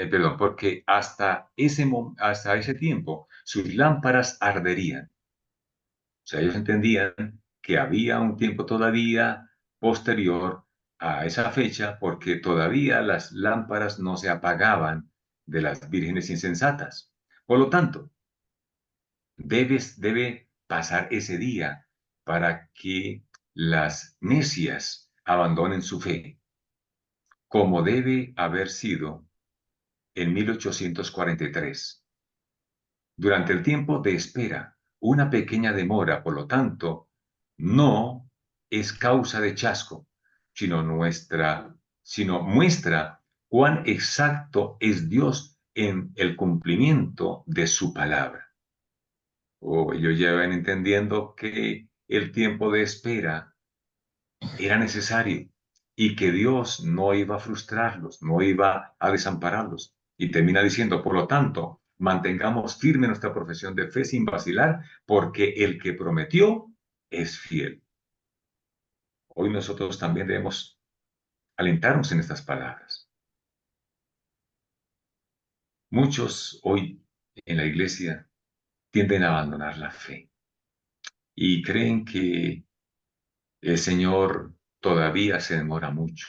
perdón, porque hasta ese tiempo sus lámparas arderían. O sea, ellos entendían que había un tiempo todavía posterior a esa fecha, porque todavía las lámparas no se apagaban de las vírgenes insensatas. Por lo tanto, debe pasar ese día para que las necias abandonen su fe, como debe haber sido en 1843. Durante el tiempo de espera, una pequeña demora, por lo tanto, no es causa de chasco, sino muestra cuán exacto es Dios en el cumplimiento de su palabra. Ellos ya van entendiendo que el tiempo de espera era necesario y que Dios no iba a frustrarlos, no iba a desampararlos. Y termina diciendo, por lo tanto, mantengamos firme nuestra profesión de fe sin vacilar, porque el que prometió es fiel. Hoy nosotros también debemos alentarnos en estas palabras. Muchos hoy en la iglesia tienden a abandonar la fe y creen que el Señor todavía se demora mucho.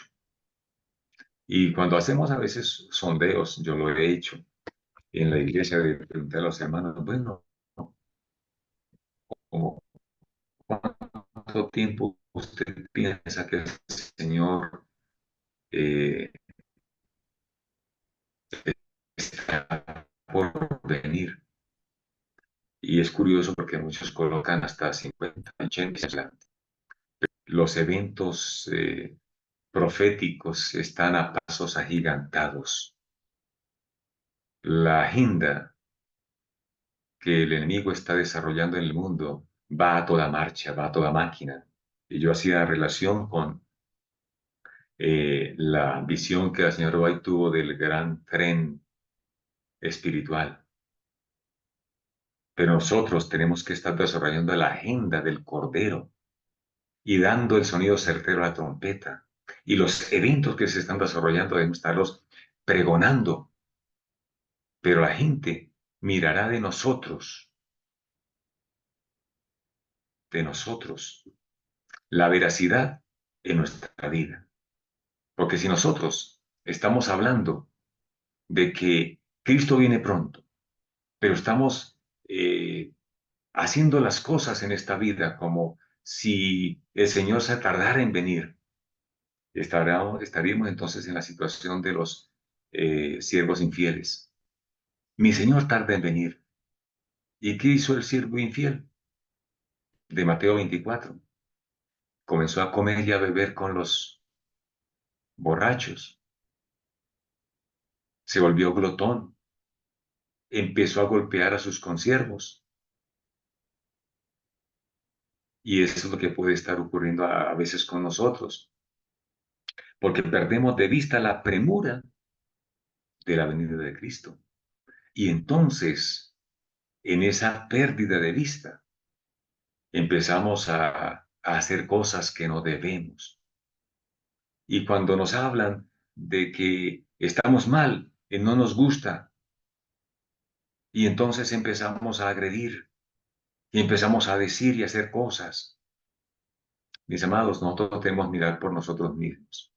Y cuando hacemos a veces sondeos, yo lo he hecho en la iglesia, de preguntar a los hermanos, bueno, ¿cómo- ¿cuánto tiempo usted piensa que el Señor eh, está por venir? Y es curioso porque muchos colocan hasta 50, 80 años. Los eventos proféticos están a pasos agigantados. La agenda que el enemigo está desarrollando en el mundo va a toda marcha, va a toda máquina. Y yo hacía relación con la visión que la señora White tuvo del gran tren espiritual. Pero nosotros tenemos que estar desarrollando la agenda del Cordero y dando el sonido certero a la trompeta. Y los eventos que se están desarrollando debemos estarlos pregonando. Pero la gente mirará de nosotros, la veracidad en nuestra vida. Porque si nosotros estamos hablando de que Cristo viene pronto, pero estamos haciendo las cosas en esta vida como si el Señor se tardara en venir, estaríamos entonces en la situación de los siervos infieles. Mi Señor tarda en venir. ¿Y qué hizo el siervo infiel? De Mateo 24. Comenzó a comer y a beber con los borrachos. Se volvió glotón. Empezó a golpear a sus consiervos. Y eso es lo que puede estar ocurriendo a veces con nosotros, porque perdemos de vista la premura de la venida de Cristo. Y entonces, en esa pérdida de vista, empezamos a hacer cosas que no debemos. Y cuando nos hablan de que estamos mal, que no nos gusta, y entonces empezamos a agredir, y empezamos a decir y hacer cosas. Mis amados, nosotros tenemos que mirar por nosotros mismos.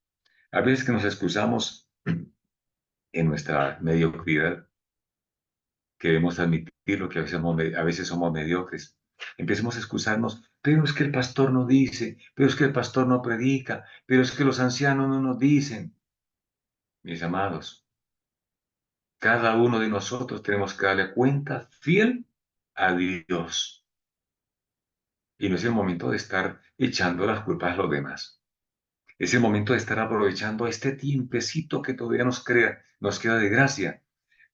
A veces que nos excusamos en nuestra mediocridad, que debemos admitirlo, que a veces somos mediocres. Empecemos a excusarnos, pero es que el pastor no dice, pero es que el pastor no predica, pero es que los ancianos no nos dicen. Mis amados, cada uno de nosotros tenemos que darle cuenta fiel a Dios. Y no es el momento de estar echando las culpas a los demás. Es el momento de estar aprovechando este tiempecito que todavía nos queda de gracia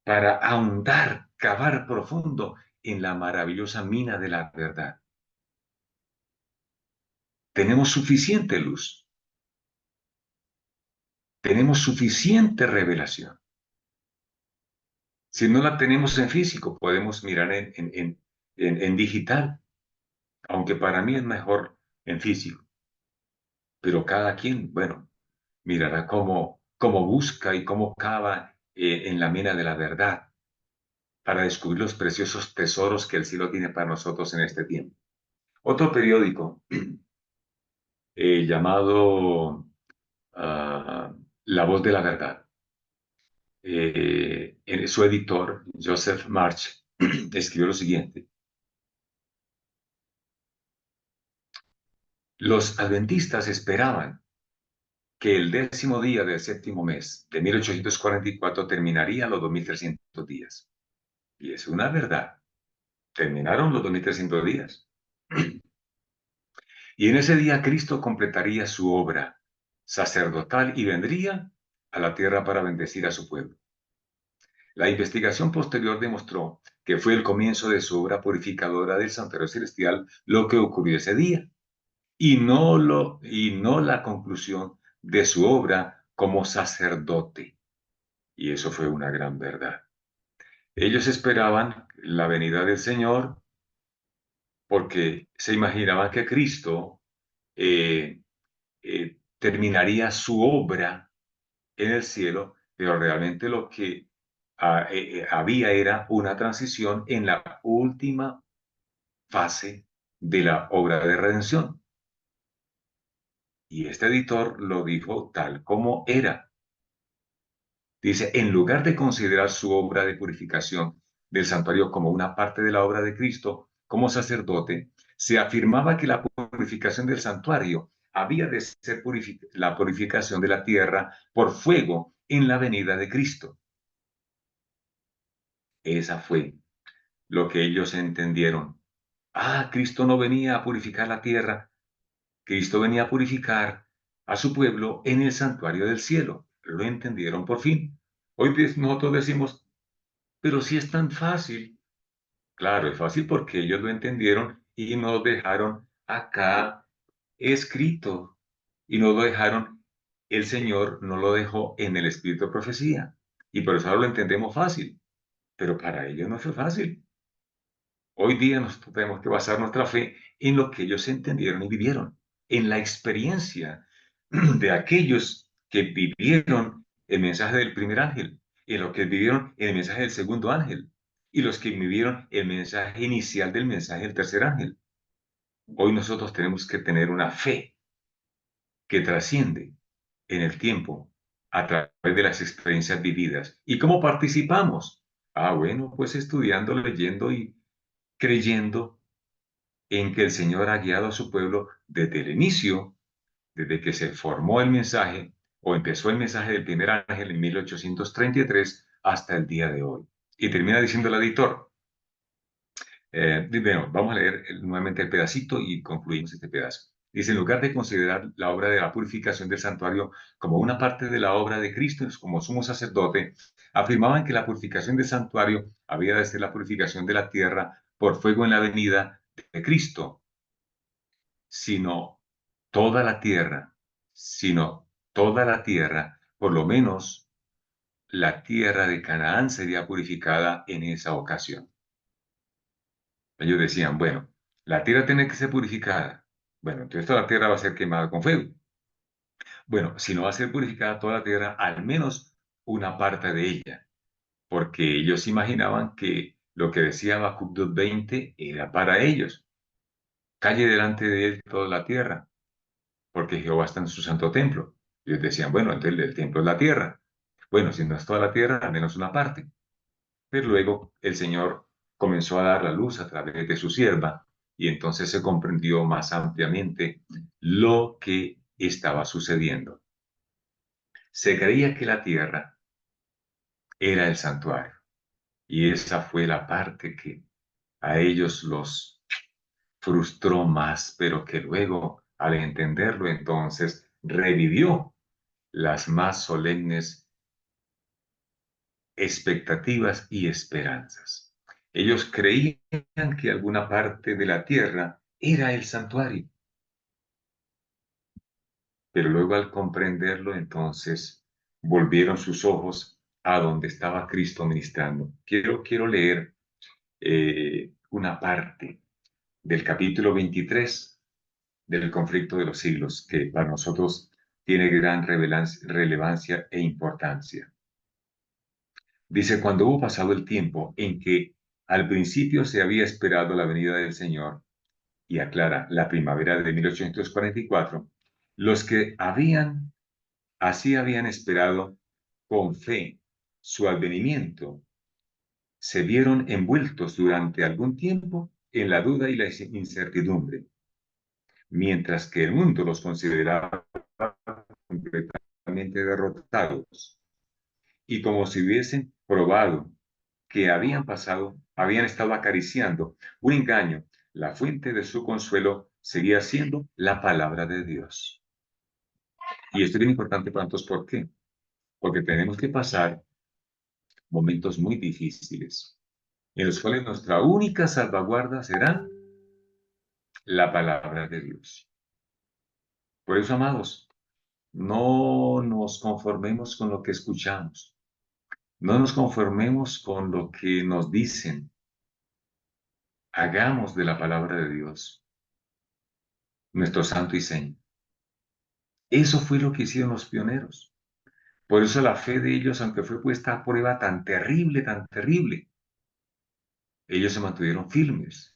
para ahondar, cavar profundo en la maravillosa mina de la verdad. Tenemos suficiente luz, tenemos suficiente revelación. Si no la tenemos en físico, podemos mirar en digital, aunque para mí es mejor en físico. Pero cada quien, bueno, mirará cómo busca y cómo cava en la mina de la verdad para descubrir los preciosos tesoros que el cielo tiene para nosotros en este tiempo. Otro periódico llamado La Voz de la Verdad. Su editor, Joseph March, escribió lo siguiente. Los adventistas esperaban que el 10º día del 7º mes de 1844 terminaría los 2300 días. Y es una verdad. Terminaron los 2300 días. Y en ese día Cristo completaría su obra sacerdotal y vendría a la tierra para bendecir a su pueblo. La investigación posterior demostró que fue el comienzo de su obra purificadora del santuario celestial lo que ocurrió ese día, y no la conclusión de su obra como sacerdote. Y eso fue una gran verdad. Ellos esperaban la venida del Señor porque se imaginaban que Cristo eh, terminaría su obra en el cielo, pero realmente lo que había era una transición en la última fase de la obra de redención. Y este editor lo dijo tal como era. Dice, en lugar de considerar su obra de purificación del santuario como una parte de la obra de Cristo como sacerdote, se afirmaba que la purificación del santuario había de ser la purificación de la tierra por fuego en la venida de Cristo. Esa fue lo que ellos entendieron. Ah, Cristo no venía a purificar la tierra, Cristo venía a purificar a su pueblo en el santuario del cielo. Lo entendieron por fin. Hoy nosotros decimos, pero si es tan fácil. Claro, es fácil porque ellos lo entendieron y nos dejaron acá escrito. Y nos lo dejaron, el Señor nos lo dejó en el espíritu de profecía. Y por eso ahora lo entendemos fácil. Pero para ellos no fue fácil. Hoy día nosotros tenemos que basar nuestra fe en lo que ellos entendieron y vivieron, en la experiencia de aquellos que vivieron el mensaje del primer ángel, en lo que vivieron el mensaje del segundo ángel y los que vivieron el mensaje inicial del mensaje del tercer ángel. Hoy nosotros tenemos que tener una fe que trasciende en el tiempo a través de las experiencias vividas. ¿Y cómo participamos? Ah, bueno, pues estudiando, leyendo y creyendo en que el Señor ha guiado a su pueblo desde el inicio, desde que se formó el mensaje o empezó el mensaje del primer ángel en 1833 hasta el día de hoy. Y termina diciendo el editor, bueno, vamos a leer nuevamente el pedacito y concluimos este pedazo. Dice, en lugar de considerar la obra de la purificación del santuario como una parte de la obra de Cristo como sumo sacerdote, afirmaban que la purificación del santuario había de ser la purificación de la tierra por fuego en la venida de Cristo, sino sino toda la tierra, por lo menos la tierra de Canaán sería purificada en esa ocasión. Ellos decían, bueno, la tierra tiene que ser purificada. Bueno, entonces toda la tierra va a ser quemada con fuego. Bueno, si no va a ser purificada toda la tierra, al menos una parte de ella, porque ellos imaginaban que lo que decía Habacuc 2:20 era para ellos. Calle delante de él toda la tierra, porque Jehová está en su santo templo. Ellos decían, bueno, entonces el templo es la tierra. Bueno, si no es toda la tierra, al menos una parte. Pero luego el Señor comenzó a dar la luz a través de su sierva y entonces se comprendió más ampliamente lo que estaba sucediendo. Se creía que la tierra era el santuario y esa fue la parte que a ellos los frustró más, pero que luego, al entenderlo, entonces revivió las más solemnes expectativas y esperanzas. Ellos creían que alguna parte de la tierra era el santuario, pero luego al comprenderlo, entonces volvieron sus ojos a donde estaba Cristo ministrando. Quiero leer una parte del capítulo 23 del conflicto de los siglos, que para nosotros tiene gran relevancia e importancia. Dice, cuando hubo pasado el tiempo en que al principio se había esperado la venida del Señor, y aclara, la primavera de 1844, los que así habían esperado con fe su advenimiento, se vieron envueltos durante algún tiempo en la duda y la incertidumbre, mientras que el mundo los consideraba completamente derrotados y como si hubiesen probado que habían estado acariciando un engaño, la fuente de su consuelo seguía siendo la palabra de Dios. Y esto es bien importante para nosotros, ¿por qué? Porque tenemos que pasar momentos muy difíciles, en los cuales nuestra única salvaguarda será la palabra de Dios. Por eso, amados, no nos conformemos con lo que escuchamos, no nos conformemos con lo que nos dicen, hagamos de la palabra de Dios nuestro santo y seña. Eso fue lo que hicieron los pioneros. Por eso la fe de ellos, aunque fue puesta a prueba tan terrible, ellos se mantuvieron firmes,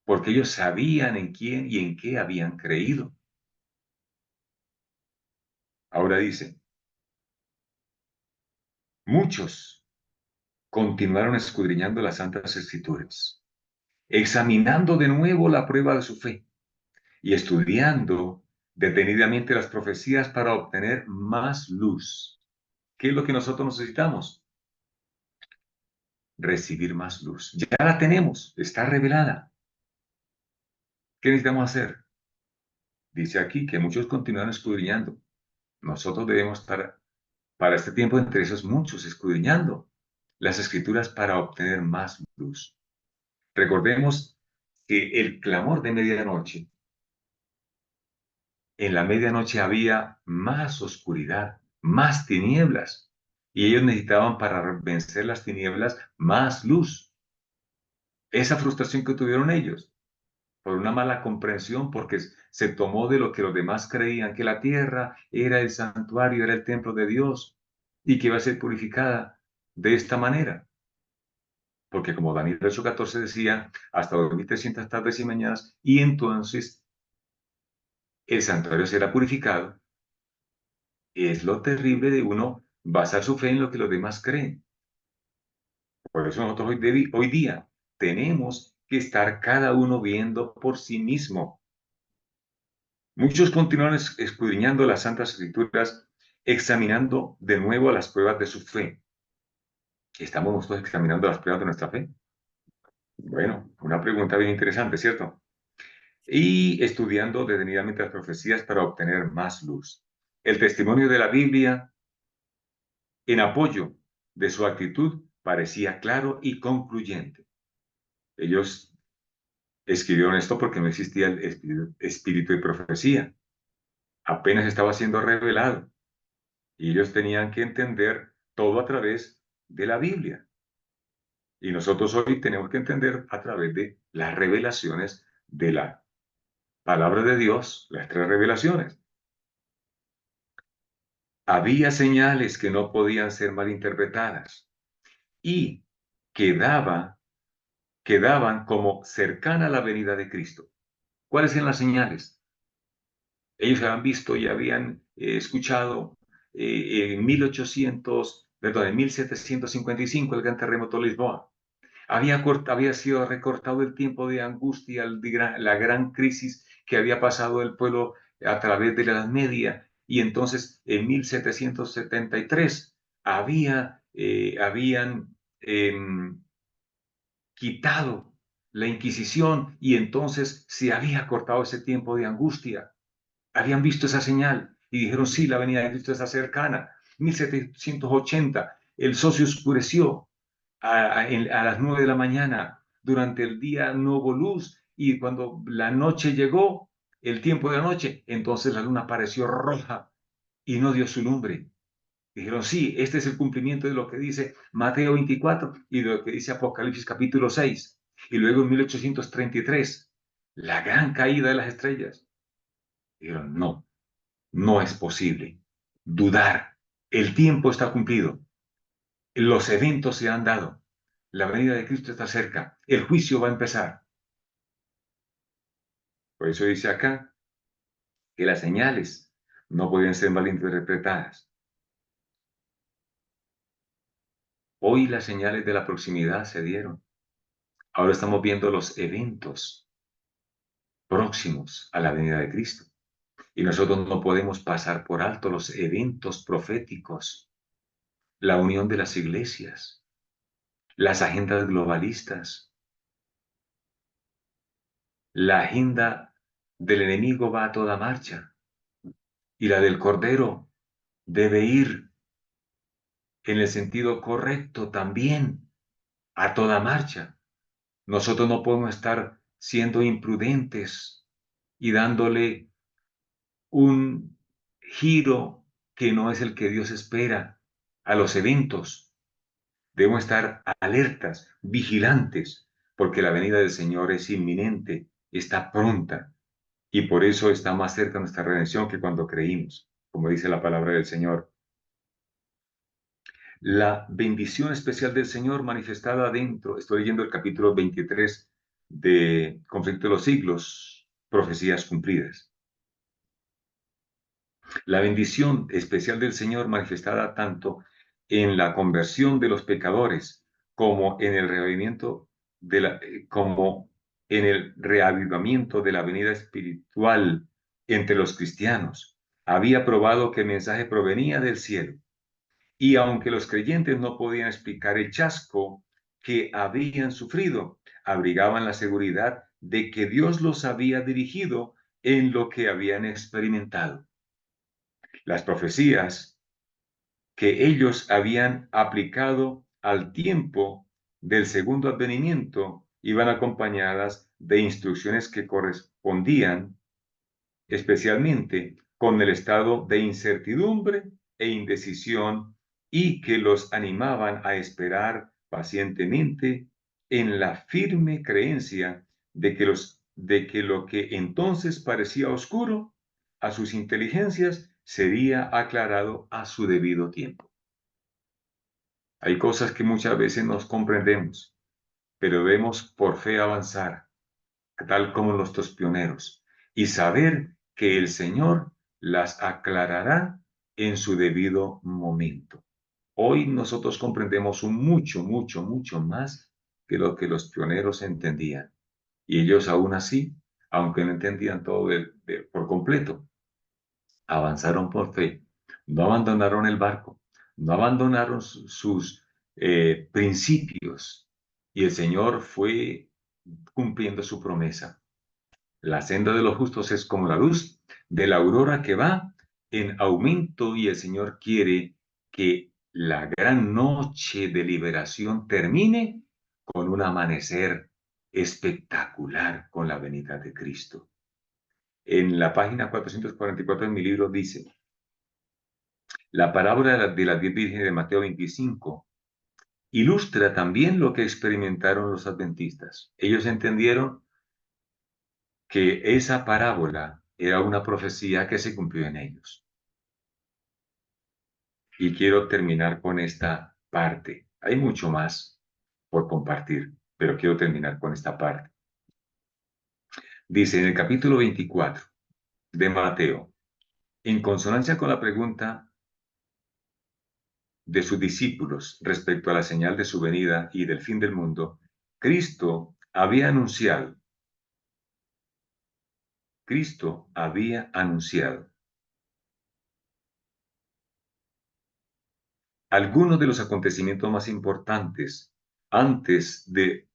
porque ellos sabían en quién y en qué habían creído. Ahora dice, muchos continuaron escudriñando las Santas Escrituras, examinando de nuevo la prueba de su fe y estudiando detenidamente las profecías para obtener más luz. ¿Qué es lo que nosotros necesitamos? Recibir más luz. Ya la tenemos, está revelada. ¿Qué necesitamos hacer? Dice aquí que muchos continúan escudriñando. Nosotros debemos estar para este tiempo entre esos muchos escudriñando las escrituras para obtener más luz. Recordemos que el clamor de medianoche, en la medianoche había más oscuridad, más tinieblas, y ellos necesitaban para vencer las tinieblas más luz. Esa frustración que tuvieron ellos por una mala comprensión, porque se tomó de lo que los demás creían, que la tierra era el santuario, era el templo de Dios, y que iba a ser purificada de esta manera. Porque como Daniel 8:14 decía, hasta 2300 tardes y mañanas, y entonces el santuario será purificado. Es lo terrible de uno basar su fe en lo que los demás creen. Por eso nosotros hoy día tenemos que estar cada uno viendo por sí mismo. Muchos continúan escudriñando las Santas Escrituras, examinando de nuevo las pruebas de su fe. ¿Estamos nosotros examinando las pruebas de nuestra fe? Bueno, una pregunta bien interesante, ¿cierto? Y estudiando detenidamente las profecías para obtener más luz. El testimonio de la Biblia en apoyo de su actitud parecía claro y concluyente. Ellos escribieron esto porque no existía el espíritu de profecía. Apenas estaba siendo revelado. Y ellos tenían que entender todo a través de la Biblia. Y nosotros hoy tenemos que entender a través de las revelaciones de la palabra de Dios, las tres revelaciones. Había señales que no podían ser malinterpretadas y quedaban como cercana a la venida de Cristo. ¿Cuáles eran las señales? Ellos habían visto y habían escuchado en 1755, el gran terremoto de Lisboa. Había sido recortado el tiempo de angustia, la gran crisis que había pasado el pueblo a través de la Edad Media. Y entonces, en 1773, habían quitado la Inquisición y entonces se había cortado ese tiempo de angustia. Habían visto esa señal y dijeron, sí, la venida de Cristo está cercana. 1780, el sol se oscureció a las 9 de la mañana. Durante el día no hubo luz y cuando la noche llegó, el tiempo de la noche, entonces la luna apareció roja y no dio su lumbre. Dijeron, sí, este es el cumplimiento de lo que dice Mateo 24 y de lo que dice Apocalipsis capítulo 6. Y luego en 1833, la gran caída de las estrellas. Dijeron, no, no es posible. Dudar. El tiempo está cumplido. Los eventos se han dado. La venida de Cristo está cerca. El juicio va a empezar. Por eso dice acá que las señales no pueden ser malinterpretadas. Hoy las señales de la proximidad se dieron. Ahora estamos viendo los eventos próximos a la venida de Cristo. Y nosotros no podemos pasar por alto los eventos proféticos, la unión de las iglesias, las agendas globalistas. La agenda del enemigo va a toda marcha y la del Cordero debe ir en el sentido correcto también, a toda marcha. Nosotros no podemos estar siendo imprudentes y dándole un giro que no es el que Dios espera a los eventos. Debemos estar alertas, vigilantes, porque la venida del Señor es inminente, está pronta, y por eso está más cerca nuestra redención que cuando creímos, como dice la palabra del Señor. La bendición especial del Señor manifestada dentro, estoy leyendo el capítulo 23 de Conflicto de los Siglos, Profecías Cumplidas. La bendición especial del Señor manifestada tanto en la conversión de los pecadores como en el como en el reavivamiento de la venida espiritual entre los cristianos. Había probado que el mensaje provenía del cielo. Y aunque los creyentes no podían explicar el chasco que habían sufrido, abrigaban la seguridad de que Dios los había dirigido en lo que habían experimentado. Las profecías que ellos habían aplicado al tiempo del segundo advenimiento iban acompañadas de instrucciones que correspondían especialmente con el estado de incertidumbre e indecisión y que los animaban a esperar pacientemente en la firme creencia de que lo que entonces parecía oscuro a sus inteligencias sería aclarado a su debido tiempo. Hay cosas que muchas veces no comprendemos, pero debemos por fe avanzar, tal como nuestros pioneros, y saber que el Señor las aclarará en su debido momento. Hoy nosotros comprendemos mucho más que lo que los pioneros entendían. Y ellos aún así, aunque no entendían todo por completo, avanzaron por fe, no abandonaron el barco, no abandonaron sus principios, y el Señor fue cumpliendo su promesa. La senda de los justos es como la luz de la aurora que va en aumento y el Señor quiere que la gran noche de liberación termine con un amanecer espectacular con la venida de Cristo. En la página 444 de mi libro dice, la parábola de las 10 vírgenes de Mateo 25 ilustra también lo que experimentaron los adventistas. Ellos entendieron que esa parábola era una profecía que se cumplió en ellos. Y quiero terminar con esta parte. Hay mucho más por compartir, pero quiero terminar con esta parte. Dice en el capítulo 24 de Mateo, en consonancia con la pregunta de sus discípulos respecto a la señal de su venida y del fin del mundo, Cristo había anunciado algunos de los acontecimientos más importantes de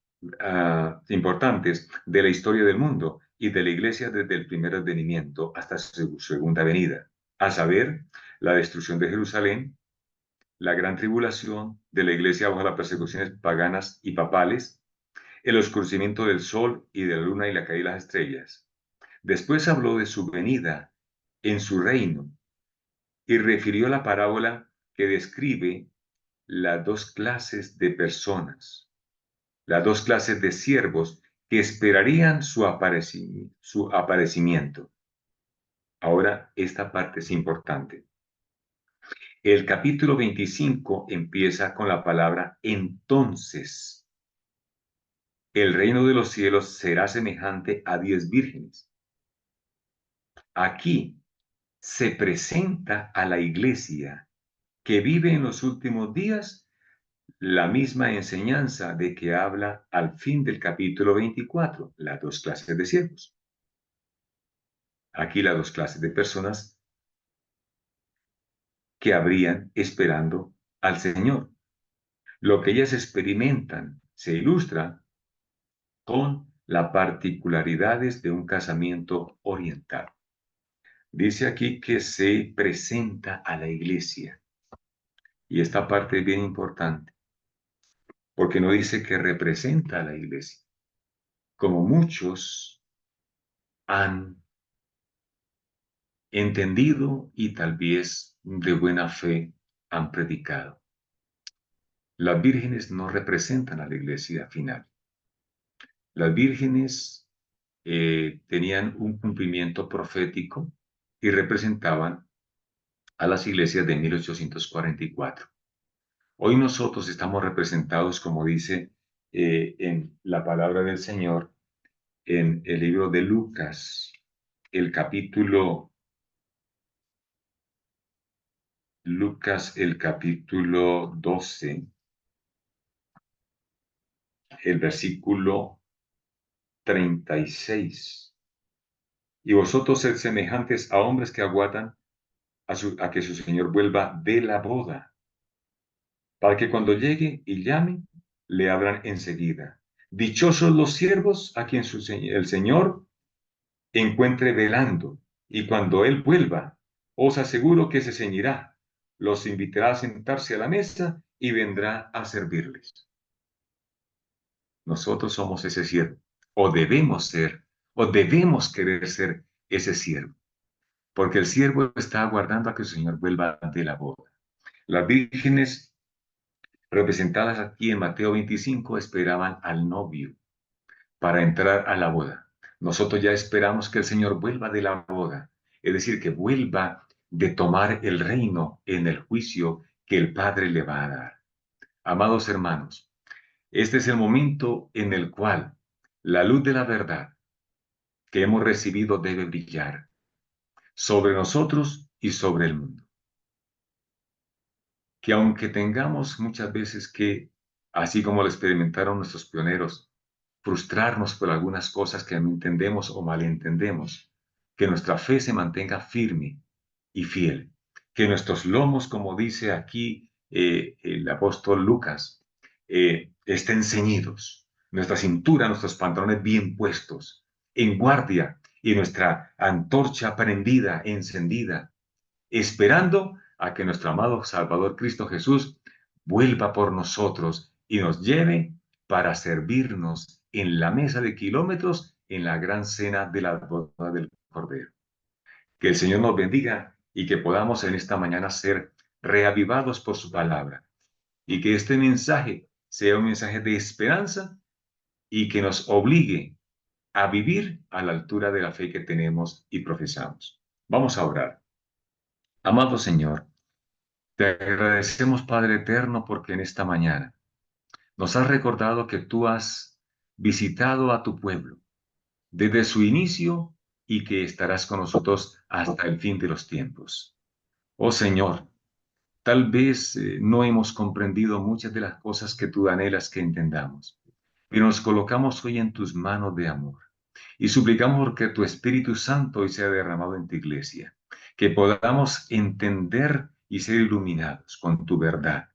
la historia del mundo y de la iglesia desde el primer advenimiento hasta su segunda venida, a saber, la destrucción de Jerusalén, la gran tribulación de la iglesia bajo las persecuciones paganas y papales, el oscurecimiento del sol y de la luna y la caída de las estrellas. Después habló de su venida en su reino y refirió la parábola que describe las dos clases de personas, las dos clases de siervos que esperarían su aparecimiento. Ahora, esta parte es importante. El capítulo 25 empieza con la palabra entonces. El reino de los cielos será semejante a 10 vírgenes. Aquí se presenta a la iglesia que vive en los últimos días la misma enseñanza de que habla al fin del capítulo 24, las dos clases de siervos. Aquí las dos clases de personas que habrían esperando al Señor. Lo que ellas experimentan se ilustra con las particularidades de un casamiento oriental. Dice aquí que se presenta a la iglesia. Y esta parte es bien importante, porque no dice que representa a la iglesia, como muchos han entendido y tal vez de buena fe han predicado. Las vírgenes no representan a la iglesia final. Las vírgenes tenían un cumplimiento profético y representaban a las iglesias de 1844. Hoy nosotros estamos representados, como dice en la palabra del Señor, en el libro de Lucas, el capítulo el capítulo 12, el versículo 36. Y vosotros sed semejantes a hombres que aguardan a que su Señor vuelva de la boda, para que cuando llegue y llame, le abran enseguida. Dichosos los siervos a quien el Señor encuentre velando, y cuando Él vuelva, os aseguro que se ceñirá, los invitará a sentarse a la mesa y vendrá a servirles. Nosotros somos ese siervo, o debemos ser, o debemos querer ser ese siervo, porque el siervo está aguardando a que su Señor vuelva de la boda. Las vírgenes representadas aquí en Mateo 25 esperaban al novio para entrar a la boda. Nosotros ya esperamos que el Señor vuelva de la boda, es decir, que vuelva de tomar el reino en el juicio que el Padre le va a dar. Amados hermanos, este es el momento en el cual la luz de la verdad que hemos recibido debe brillar sobre nosotros y sobre el mundo. Que aunque tengamos muchas veces que, así como lo experimentaron nuestros pioneros, frustrarnos por algunas cosas que no entendemos o malentendemos, que nuestra fe se mantenga firme y fiel, que nuestros lomos, como dice aquí el apóstol Lucas, estén ceñidos, nuestra cintura, nuestros pantalones bien puestos, en guardia y nuestra antorcha prendida, encendida, esperando a que nuestro amado Salvador Cristo Jesús vuelva por nosotros y nos lleve para servirnos en la mesa de kilómetros en la gran cena de la boda del Cordero. Que el Señor nos bendiga y que podamos en esta mañana ser reavivados por su palabra y que este mensaje sea un mensaje de esperanza y que nos obligue a vivir a la altura de la fe que tenemos y profesamos. Vamos a orar. Amado Señor, te agradecemos, Padre eterno, porque en esta mañana nos has recordado que tú has visitado a tu pueblo desde su inicio y que estarás con nosotros hasta el fin de los tiempos. Oh Señor, Tal vez no hemos comprendido muchas de las cosas que tú anhelas que entendamos, pero nos colocamos hoy en tus manos de amor y suplicamos porque tu Espíritu Santo hoy sea derramado en tu iglesia, que podamos entender y ser iluminados con tu verdad,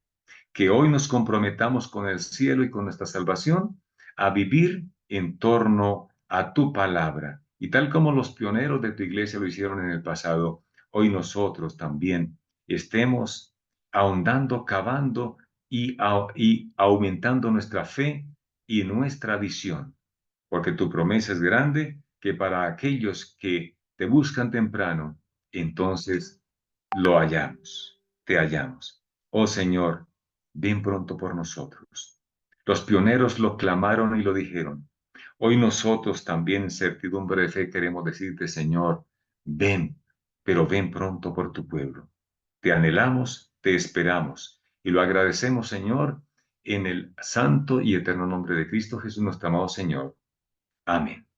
que hoy nos comprometamos con el cielo y con nuestra salvación a vivir en torno a tu palabra. Y tal como los pioneros de tu iglesia lo hicieron en el pasado, hoy nosotros también estemos ahondando, cavando y aumentando nuestra fe y nuestra visión. Porque tu promesa es grande, que para aquellos que te buscan temprano, entonces lo hallamos, te hallamos. Oh Señor, ven pronto por nosotros. Los pioneros lo clamaron y lo dijeron. Hoy nosotros también en certidumbre de fe queremos decirte, Señor, ven, pero ven pronto por tu pueblo. Te anhelamos, te esperamos y lo agradecemos, Señor, en el santo y eterno nombre de Cristo Jesús, nuestro amado Señor. Amén.